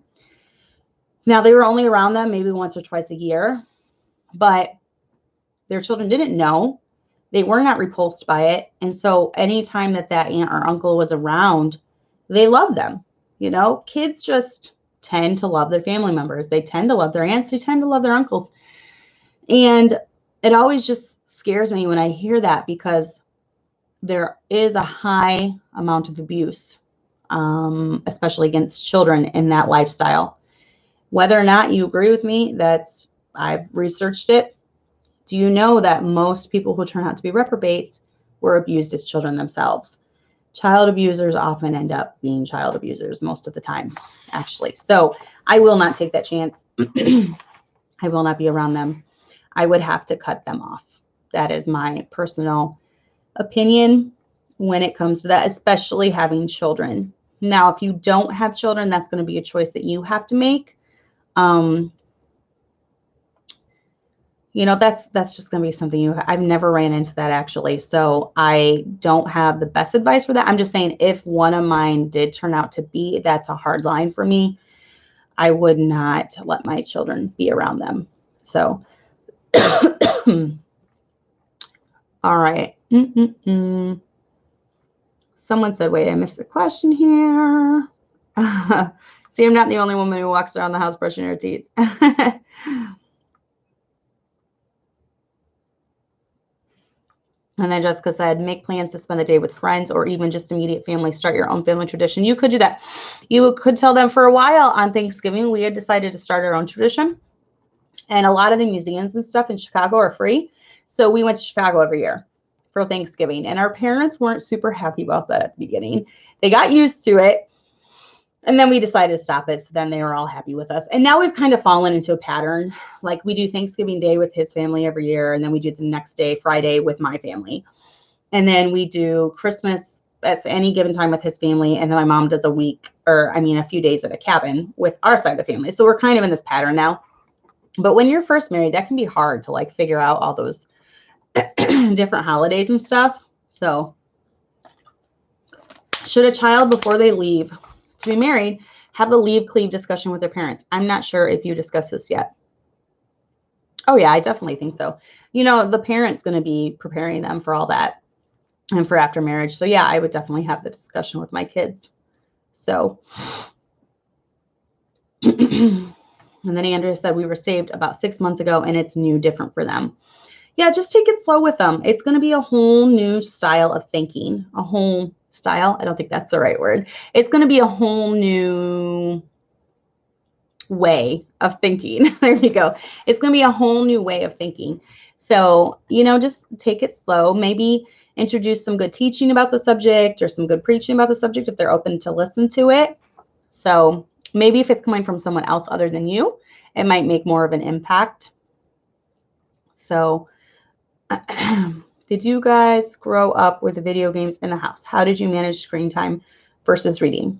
A: Now, they were only around them maybe once or twice a year, but their children didn't know. They were not repulsed by it. And so anytime that aunt or uncle was around, they loved them. You know, kids just tend to love their family members. They tend to love their aunts. They tend to love their uncles. And it always just scares me when I hear that, because there is a high amount of abuse, especially against children in that lifestyle. Whether or not you agree with me, I've researched it. Do you know that most people who turn out to be reprobates were abused as children themselves? Child abusers often end up being child abusers most of the time, actually. So I will not take that chance. I will not be around them. I would have to cut them off. That is my personal opinion when it comes to that, especially having children. Now, if you don't have children, that's going to be a choice that you have to make. You know, that's just going to be something I've never ran into that actually. So I don't have the best advice for that. I'm just saying if one of mine did turn out to be, that's a hard line for me. I would not let my children be around them. So, all right. Someone said, wait, I missed a question here. See, I'm not the only woman who walks around the house brushing her teeth. And then Jessica said, make plans to spend the day with friends or even just immediate family. Start your own family tradition. You could do that. You could tell them for a while on Thanksgiving, we had decided to start our own tradition. And a lot of the museums and stuff in Chicago are free. So we went to Chicago every year for Thanksgiving. And our parents weren't super happy about that at the beginning. They got used to it. And then we decided to stop it. So then they were all happy with us. And now we've kind of fallen into a pattern. Like we do Thanksgiving Day with his family every year. And then we do the next day, Friday, with my family. And then we do Christmas at any given time with his family. And then my mom does a few days at a cabin with our side of the family. So we're kind of in this pattern now. But when you're first married, that can be hard to like figure out all those different holidays and stuff. So should a child, before they leave to be married, have the leave cleave discussion with their parents? I'm not sure if you discussed this yet. Oh yeah, I definitely think so. You know, the parent's going to be preparing them for all that and for after marriage. So yeah, I would definitely have the discussion with my kids. So, and then Andrea said we were saved about 6 months ago and it's different for them. Yeah, just take it slow with them. It's going to be a whole new style of thinking, a whole style. I don't think that's the right word. It's going to be a whole new way of thinking. There you go. It's going to be a whole new way of thinking. So, you know, just take it slow. Maybe introduce some good teaching about the subject or some good preaching about the subject if they're open to listen to it. So maybe if it's coming from someone else other than you, it might make more of an impact. So did you guys grow up with video games in the house? How did you manage screen time versus reading?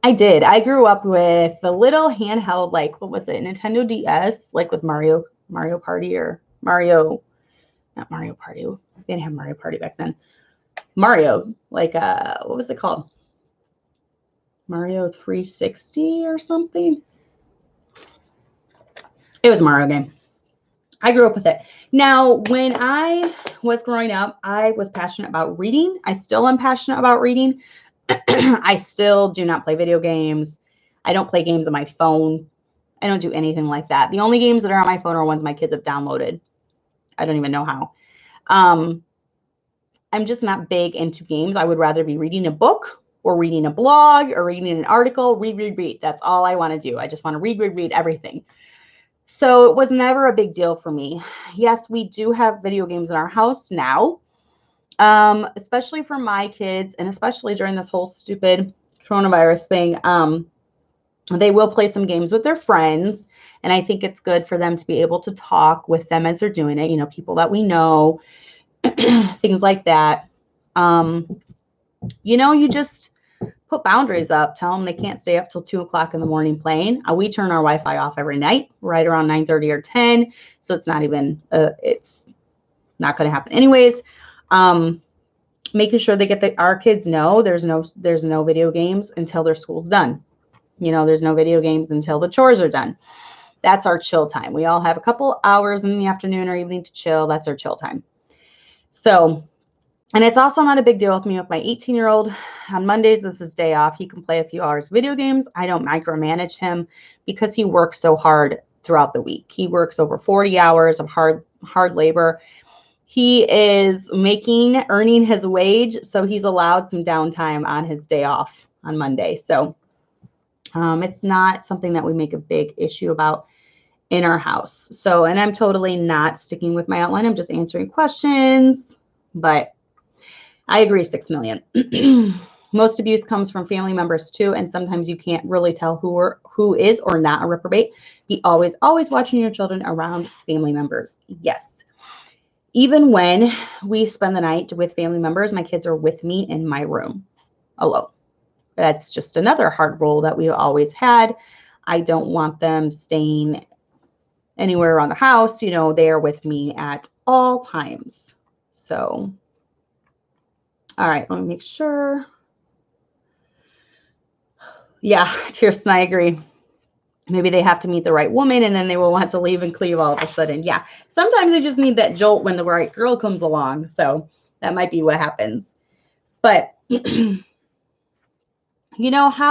A: I did. I grew up with a little handheld, like, what was it? Nintendo DS, like with Mario Party or not Mario Party. We didn't have Mario Party back then. Mario, like, what was it called? Mario 360 or something. It was a Mario game. I grew up with it. Now, when I was growing up, I was passionate about reading. I still am passionate about reading. I still do not play video games. I don't play games on my phone. I don't do anything like that. The only games that are on my phone are ones my kids have downloaded. I don't even know how. I'm just not big into games. I would rather be reading a book or reading a blog or reading an article. Read. That's all I want to do. I just want to read everything. So it was never a big deal for me. Yes, we do have video games in our house now, especially for my kids, and especially during this whole stupid coronavirus thing. They will play some games with their friends, and I think it's good for them to be able to talk with them as they're doing it, you know, people that we know, things like that. You know, you just put boundaries up, tell them they can't stay up till 2 o'clock in the morning playing. We turn our Wi-Fi off every night, right around 9:30 or 10. So it's not even, it's not going to happen anyways. Making sure they get our kids know there's no video games until their school's done. You know, there's no video games until the chores are done. That's our chill time. We all have a couple hours in the afternoon or evening to chill. That's our chill time. So, and it's also not a big deal with me with my 18-year-old. On Mondays, this is his day off. He can play a few hours of video games. I don't micromanage him because he works so hard throughout the week. He works over 40 hours of hard labor. He is earning his wage, so he's allowed some downtime on his day off on Monday. So it's not something that we make a big issue about in our house. So, and I'm totally not sticking with my outline. I'm just answering questions, but I agree, 6 million. Most abuse comes from family members too, and sometimes you can't really tell who is or not a reprobate. Be always watching your children around family members. Yes. Even when we spend the night with family members, my kids are with me in my room alone. That's just another hard rule that we've always had. I don't want them staying anywhere around the house. They are with me at all times. So, all right, let me make sure. Yeah, Kirsten, I agree. Maybe they have to meet the right woman and then they will want to leave and cleave all of a sudden. Yeah, sometimes they just need that jolt when the right girl comes along. So that might be what happens. But, how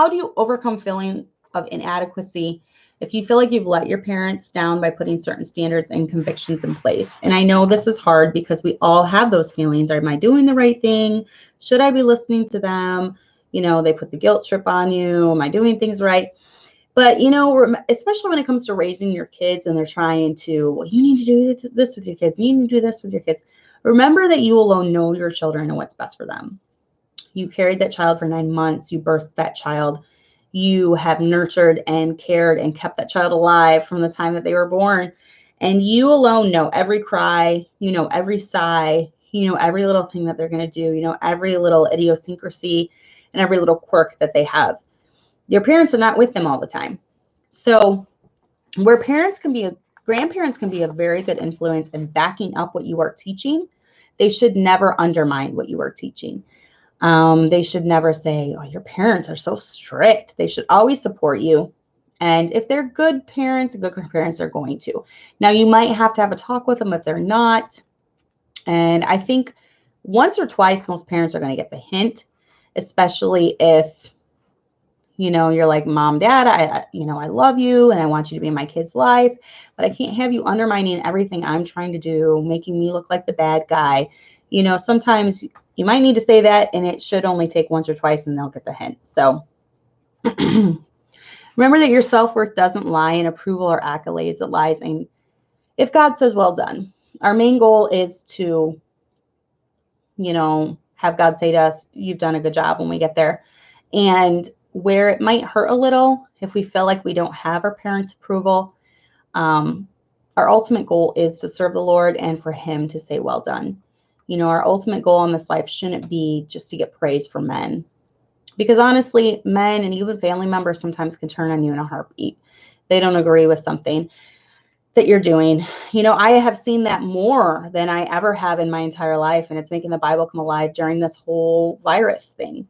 A: do you overcome feelings of inadequacy if you feel like you've let your parents down by putting certain standards and convictions in place? And I know this is hard because we all have those feelings. Am I doing the right thing? Should I be listening to them? They put the guilt trip on you. Am I doing things right? But, especially when it comes to raising your kids and they're trying to, well, you need to do this with your kids. You need to do this with your kids. Remember that you alone know your children and what's best for them. You carried that child for 9 months. You birthed that child. You have nurtured and cared and kept that child alive from the time that they were born. And you alone know every cry, every sigh, every little thing that they're going to do, every little idiosyncrasy and every little quirk that they have. Your parents are not with them all the time. So where grandparents can be a very good influence in backing up what you are teaching, they should never undermine what you are teaching. They should never say, oh, your parents are so strict. They should always support you. And if they're good parents, good grandparents are going to. Now, you might have to have a talk with them if they're not. And I think once or twice, most parents are going to get the hint, especially if you're like, Mom, Dad, I love you and I want you to be in my kid's life, but I can't have you undermining everything I'm trying to do, making me look like the bad guy. Sometimes you might need to say that, and it should only take once or twice and they'll get the hint. So remember that your self-worth doesn't lie in approval or accolades. It lies in if God says, well done. Our main goal is to, have God say to us, you've done a good job when we get there. And where it might hurt a little, if we feel like we don't have our parents' approval, our ultimate goal is to serve the Lord and for him to say, well done. Our ultimate goal in this life shouldn't be just to get praise from men. Because honestly, men and even family members sometimes can turn on you in a heartbeat. They don't agree with something that you're doing. I have seen that more than I ever have in my entire life. And it's making the Bible come alive during this whole virus thing.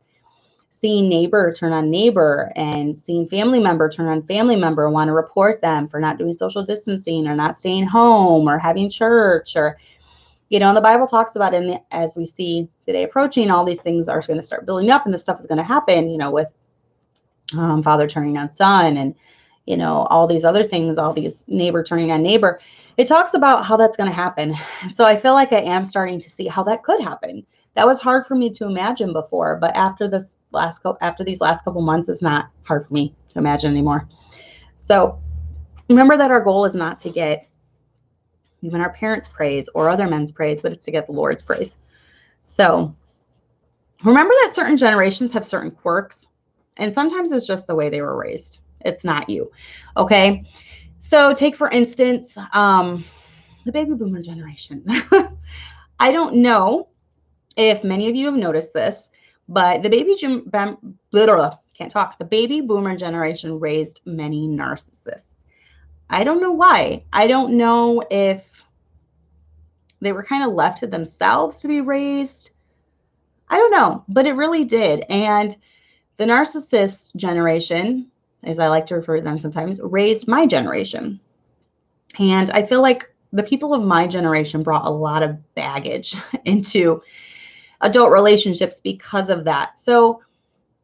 A: Seeing neighbor turn on neighbor and seeing family member turn on family member, want to report them for not doing social distancing or not staying home or having church or, and the Bible talks about as we see the day approaching, all these things are going to start building up and this stuff is going to happen, with father turning on son and, all these other things, all these neighbor turning on neighbor. It talks about how that's going to happen. So I feel like I am starting to see how that could happen. That was hard for me to imagine before, but after these last couple months, it's not hard for me to imagine anymore. So remember that our goal is not to get even our parents' praise or other men's praise, but it's to get the Lord's praise. So remember that certain generations have certain quirks, and sometimes it's just the way they were raised. It's not you. Okay. So take, for instance, the baby boomer generation. I don't know if many of you have noticed this, but the baby boomer generation raised many narcissists. I don't know why. I don't know if they were kind of left to themselves to be raised. I don't know, but it really did. And the narcissist generation, as I like to refer to them sometimes, raised my generation. And I feel like the people of my generation brought a lot of baggage into adult relationships because of that. So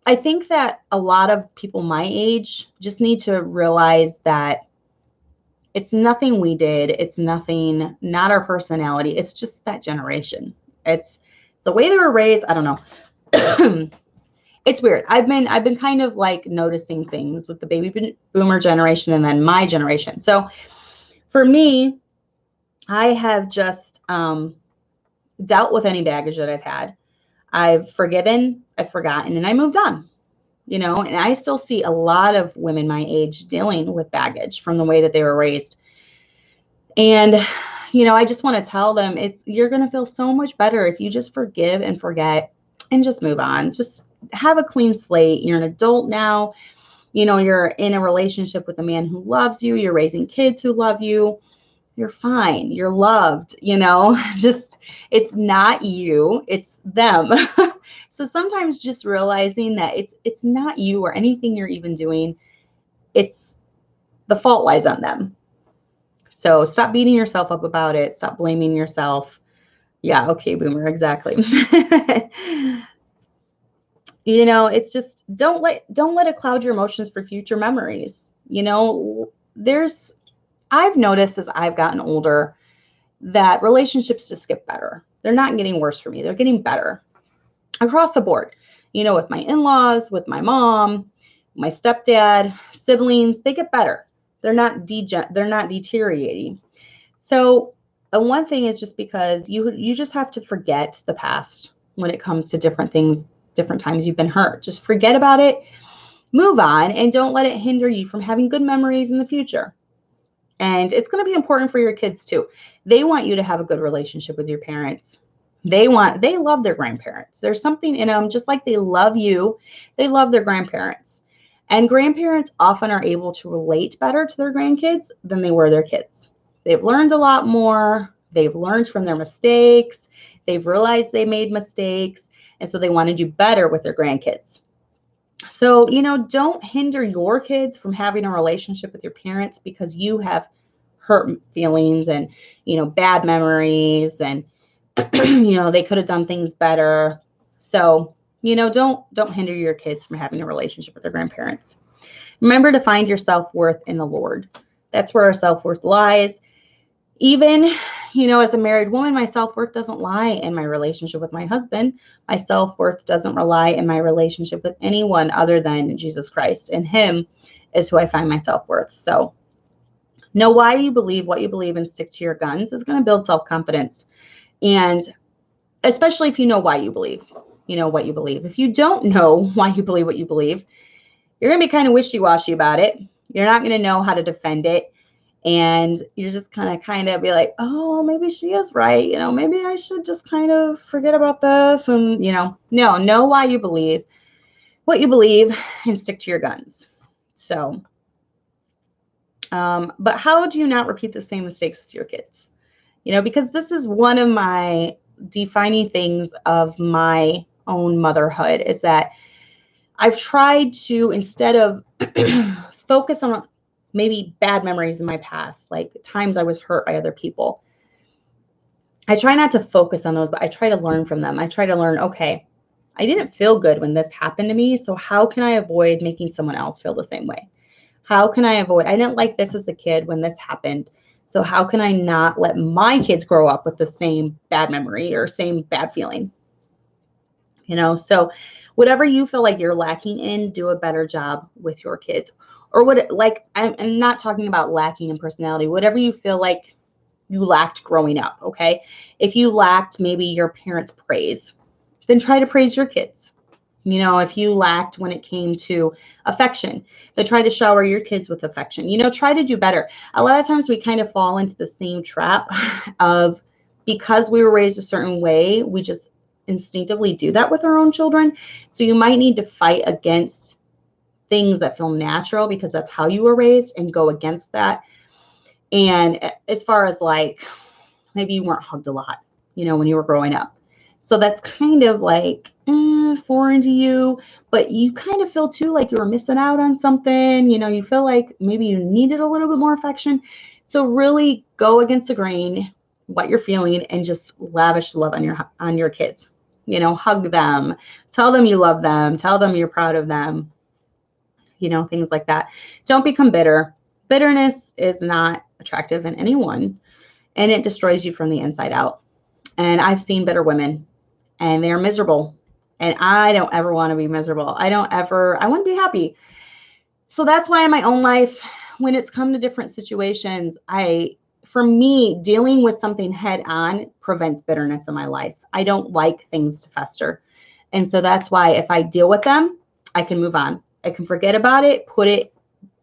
A: I think that a lot of people my age just need to realize that it's nothing we did. It's nothing, not our personality. It's just that generation. It's the way they were raised. I don't know. It's weird. I've been kind of like noticing things with the baby boomer generation and then my generation. So for me, I have just dealt with any baggage that I've had. I've forgiven. I've forgotten and I moved on, you know, and I still see a lot of women my age dealing with baggage from the way that they were raised. And, you know, I just want to tell them you're going to feel so much better if you just forgive and forget and just move on. Just have a clean slate. You're an adult now. You know, you're in a relationship with a man who loves you. You're raising kids who love you. You're fine. You're loved, you know, just, it's not you, it's them. So sometimes just realizing that it's not you or anything you're even doing. It's the fault lies on them. So stop beating yourself up about it. Stop blaming yourself. Yeah. Okay, boomer. Exactly. You know, it's just, don't let it cloud your emotions for future memories. You know, I've noticed as I've gotten older that relationships just get better. They're not getting worse for me. They're getting better across the board. You know, with my in-laws, with my mom, my stepdad, siblings, they get better. They're not deteriorating. So one thing is just because you just have to forget the past when it comes to different things, different times you've been hurt. Just forget about it, move on, and don't let it hinder you from having good memories in the future. And it's going to be important for your kids too. They want you to have a good relationship with your parents. They love their grandparents. There's something in them, just like they love you, they love their grandparents. And grandparents often are able to relate better to their grandkids than they were their kids. They've learned a lot more. They've learned from their mistakes. They've realized they made mistakes. And so they want to do better with their grandkids. So, you know, don't hinder your kids from having a relationship with your parents because you have hurt feelings and, you know, bad memories and, you know, they could have done things better. So, you know, don't hinder your kids from having a relationship with their grandparents. Remember to find your self-worth in the Lord. That's where our self-worth lies. Even, you know, as a married woman, my self-worth doesn't lie in my relationship with my husband. My self-worth doesn't rely in my relationship with anyone other than Jesus Christ. And him is who I find my self-worth. So know why you believe what you believe and stick to your guns is going to build self-confidence. And especially if you know why you believe, you know what you believe. If you don't know why you believe what you believe, you're going to be kind of wishy-washy about it. You're not going to know how to defend it. And you're just kind of be like, oh, maybe she is right. You know, maybe I should just kind of forget about this. And, you know why you believe what you believe and stick to your guns. So, but how do you not repeat the same mistakes with your kids? You know, because this is one of my defining things of my own motherhood is that I've tried to, instead of focus on maybe bad memories in my past, like times I was hurt by other people, I try not to focus on those, but I try to learn from them. I try to learn, okay, I didn't feel good when this happened to me. So how can I avoid making someone else feel the same way? How can I avoid, I didn't like this as a kid when this happened. So how can I not let my kids grow up with the same bad memory or same bad feeling? You know, so whatever you feel like you're lacking in, do a better job with your kids. Or what, like, I'm not talking about lacking in personality, whatever you feel like you lacked growing up, okay? If you lacked maybe your parents' praise, then try to praise your kids. You know, if you lacked when it came to affection, then try to shower your kids with affection. You know, try to do better. A lot of times we kind of fall into the same trap of, because we were raised a certain way, we just instinctively do that with our own children. So you might need to fight against things that feel natural because that's how you were raised and go against that. And as far as like, maybe you weren't hugged a lot, you know, when you were growing up. So that's kind of like foreign to you, but you kind of feel too like you were missing out on something. You know, you feel like maybe you needed a little bit more affection. So really go against the grain, what you're feeling, and just lavish love on your kids. You know, hug them, tell them you love them, tell them you're proud of them, you know, things like that. Don't become bitter. Bitterness is not attractive in anyone, and it destroys you from the inside out. And I've seen bitter women, and they're miserable. And I don't ever want to be miserable. I want to be happy. So that's why in my own life, when it's come to different situations, for me, dealing with something head on prevents bitterness in my life. I don't like things to fester. And so that's why if I deal with them, I can move on. I can forget about it, put it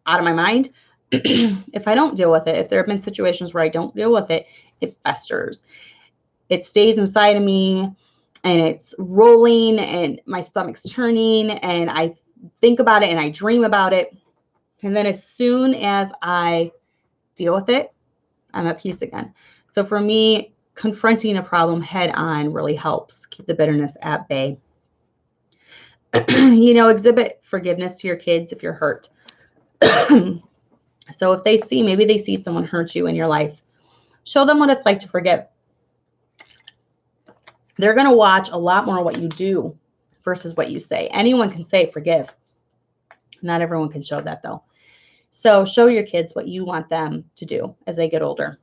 A: out of my mind. If I don't deal with it, if there have been situations where I don't deal with it, it festers. It stays inside of me and it's rolling and my stomach's turning and I think about it and I dream about it. And then as soon as I deal with it, I'm at peace again. So for me, confronting a problem head on really helps keep the bitterness at bay. Exhibit forgiveness to your kids if you're hurt. So if maybe they see someone hurt you in your life, show them what it's like to forgive. They're going to watch a lot more what you do versus what you say. Anyone can say forgive. Not everyone can show that though. So show your kids what you want them to do as they get older.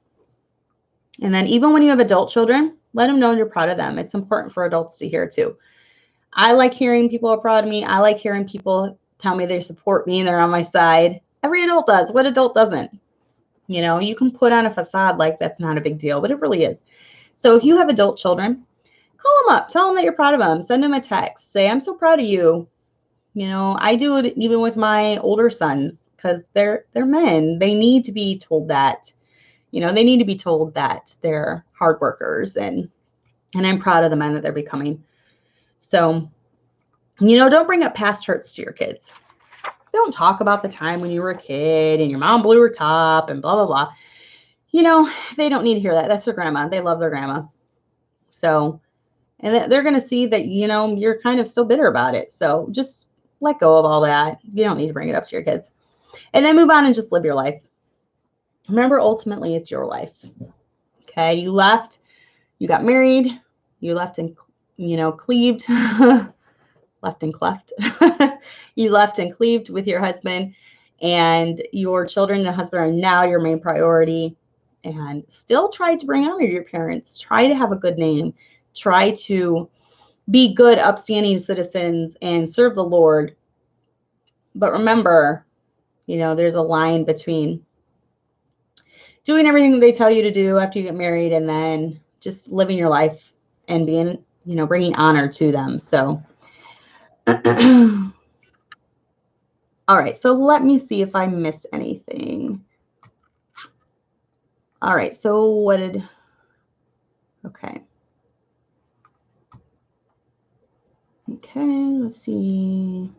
A: And then even when you have adult children, let them know you're proud of them. It's important for adults to hear too. I like hearing people are proud of me. I like hearing people tell me they support me and they're on my side. Every adult does. What adult doesn't? You can put on a facade like that's not a big deal, but it really is. So if you have adult children, call them up. Tell them that you're proud of them. Send them a text. Say, I'm so proud of you. I do it even with my older sons because they're men. They need to be told that. They need to be told that they're hard workers and I'm proud of the men that they're becoming. So, don't bring up past hurts to your kids. Don't talk about the time when you were a kid and your mom blew her top and blah, blah, blah. They don't need to hear that. That's their grandma. They love their grandma. So, and they're going to see that, you're kind of still bitter about it. So just let go of all that. You don't need to bring it up to your kids. And then move on and just live your life. Remember, ultimately, it's your life. Okay. You left, you got married, you left and, cleaved, left and cleft. You left and cleaved with your husband and your children and husband are now your main priority, and still try to bring honor to your parents. Try to have a good name. Try to be good, upstanding citizens and serve the Lord. But remember, there's a line between doing everything that they tell you to do after you get married and then just living your life and being, bringing honor to them. So, all right. So let me see if I missed anything. All right. So okay. Okay. Let's see.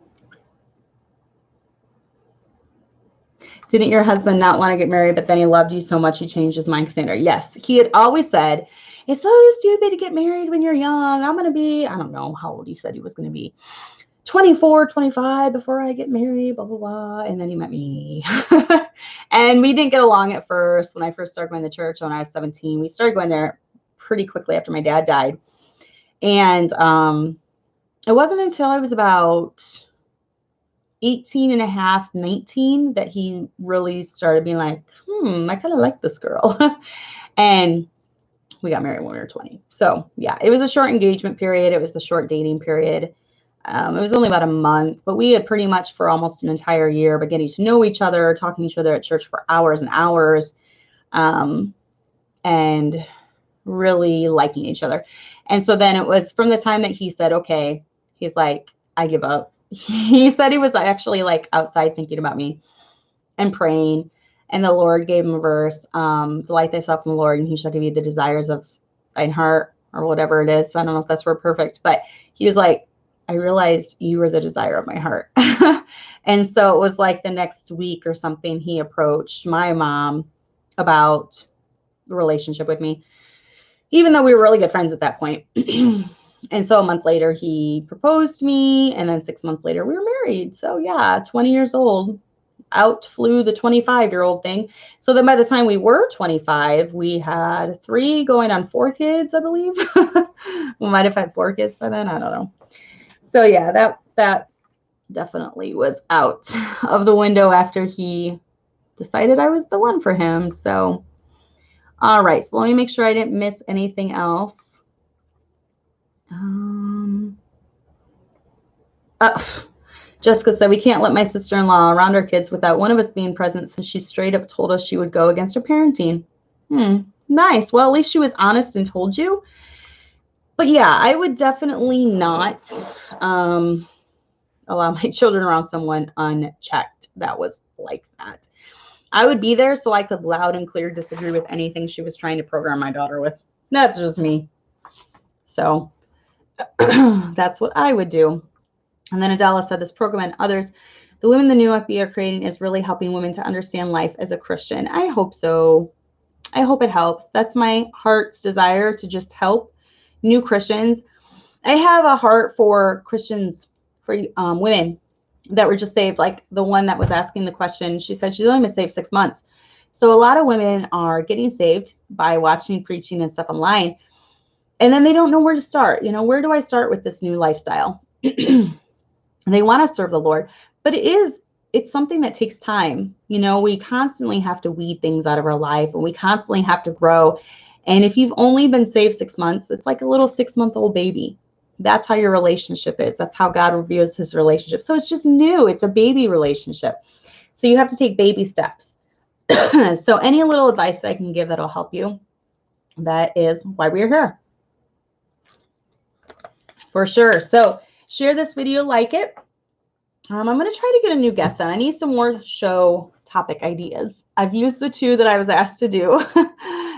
A: Didn't your husband not want to get married, but then he loved you so much he changed his mind, Cassandra? Yes. He had always said, it's so stupid to get married when you're young. I'm going to be, I don't know how old he said he was going to be, 24, 25 before I get married, blah, blah, blah. And then he met me. And we didn't get along at first. When I first started going to church when I was 17, we started going there pretty quickly after my dad died. And it wasn't until I was about 18 and a half, 19, that he really started being like, I kind of like this girl. And we got married when we were 20. So yeah, it was a short engagement period. It was a short dating period. It was only about a month, but we had pretty much for almost an entire year been getting to know each other, talking to each other at church for hours and hours, and really liking each other. And so then it was from the time that he said, okay, he's like, I give up. He said he was actually like outside thinking about me and praying. And the Lord gave him a verse, delight thyself in the Lord, and he shall give you the desires of thine heart, or whatever it is. I don't know if that's word perfect, but he was like, I realized you were the desire of my heart. And so it was like the next week or something, he approached my mom about the relationship with me, even though we were really good friends at that point. And so a month later, he proposed to me. And then 6 months later, we were married. So yeah, 20 years old, out flew the 25-year-old thing. So then by the time we were 25, we had 3 going on 4 kids, I believe. We might have had 4 kids by then. I don't know. So yeah, that definitely was out of the window after he decided I was the one for him. So, all right. So let me make sure I didn't miss anything else. Jessica said, we can't let my sister-in-law around our kids without one of us being present, since she straight up told us she would go against her parenting. Nice. Well, at least she was honest and told you. But yeah, I would definitely not allow my children around someone unchecked that was like that. I would be there so I could loud and clear disagree with anything she was trying to program my daughter with. That's just me. So that's what I would do. And then Adela said this program and others, the women the new FB are creating is really helping women to understand life as a Christian. I hope so. I hope it helps. That's my heart's desire, to just help new Christians. I have a heart for Christians, for women that were just saved. Like the one that was asking the question, she said she's only been saved 6 months. So a lot of women are getting saved by watching preaching and stuff online. And then they don't know where to start. You know, where do I start with this new lifestyle? They want to serve the Lord, but it's something that takes time. You know, we constantly have to weed things out of our life, and we constantly have to grow. And if you've only been saved 6 months, it's like a little 6-month-old baby. That's how your relationship is. That's how God reviews his relationship. So it's just new. It's a baby relationship. So you have to take baby steps. So any little advice that I can give that'll help you, that is why we're here. For sure. So share this video, like it. I'm going to try to get a new guest on. I need some more show topic ideas. I've used the 2 that I was asked to do,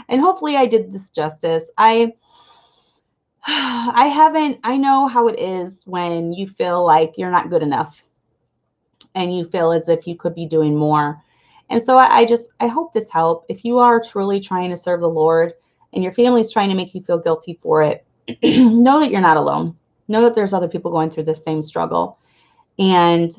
A: and hopefully I did this justice. I know how it is when you feel like you're not good enough and you feel as if you could be doing more. And so I hope this helped. If you are truly trying to serve the Lord and your family's trying to make you feel guilty for it, know that you're not alone. Know that there's other people going through the same struggle. And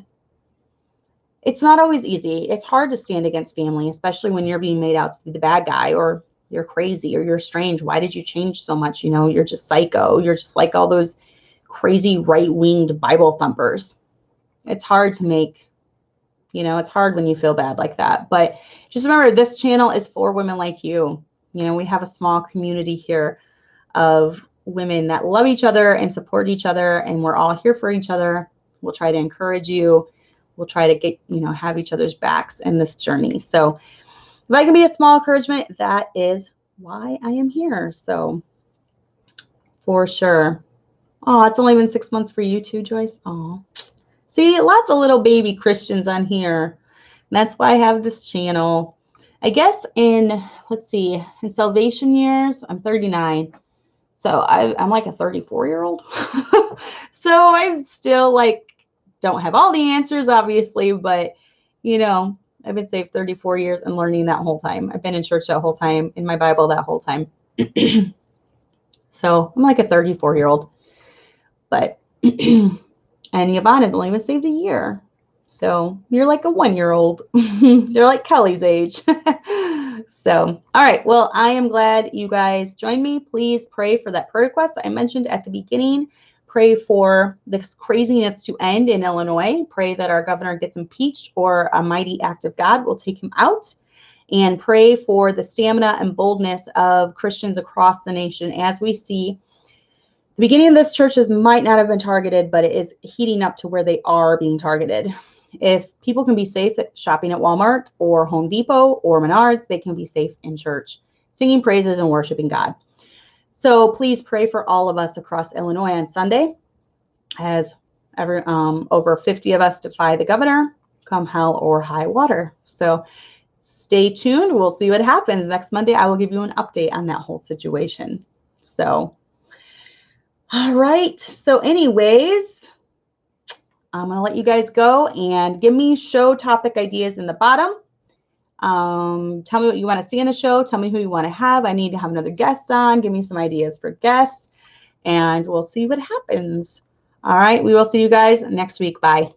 A: it's not always easy. It's hard to stand against family, especially when you're being made out to be the bad guy, or you're crazy, or you're strange. Why did you change so much? You know, you're just psycho. You're just like all those crazy right-winged Bible thumpers. It's hard to make, you know, it's hard when you feel bad like that. But just remember, this channel is for women like you. You know, we have a small community here of women that love each other and support each other, and we're all here for each other. We'll try to encourage you. We'll try to get, you know, have each other's backs in this journey. So if I can be a small encouragement, that is why I am here. So for sure. Oh, it's only been 6 months for you too, Joyce. Oh, see, lots of little baby Christians on here. That's why I have this channel. I guess in, let's see, in salvation years, I'm 39. So I'm like a 34-year-old. So I'm still like, don't have all the answers, obviously, but, you know, I've been saved 34 years and learning that whole time. I've been in church that whole time, in my Bible that whole time. So I'm like a 34-year-old. But, and Yvonne has only been saved a year. So you're like a 1-year-old. You're like Kelly's age. So, all right. Well, I am glad you guys joined me. Please pray for that prayer request I mentioned at the beginning. Pray for this craziness to end in Illinois. Pray that our governor gets impeached, or a mighty act of God will take him out. And pray for the stamina and boldness of Christians across the nation, as we see the beginning of this churches might not have been targeted, but it is heating up to where they are being targeted. If people can be safe shopping at Walmart or Home Depot or Menards, they can be safe in church, singing praises and worshiping God. So please pray for all of us across Illinois on Sunday, as over 50 of us defy the governor, come hell or high water. So stay tuned. We'll see what happens. Next Monday, I will give you an update on that whole situation. So, all right. So anyways, I'm going to let you guys go, and give me show topic ideas in the bottom. Tell me what you want to see in the show. Tell me who you want to have. I need to have another guest on. Give me some ideas for guests, and we'll see what happens. All right. We will see you guys next week. Bye.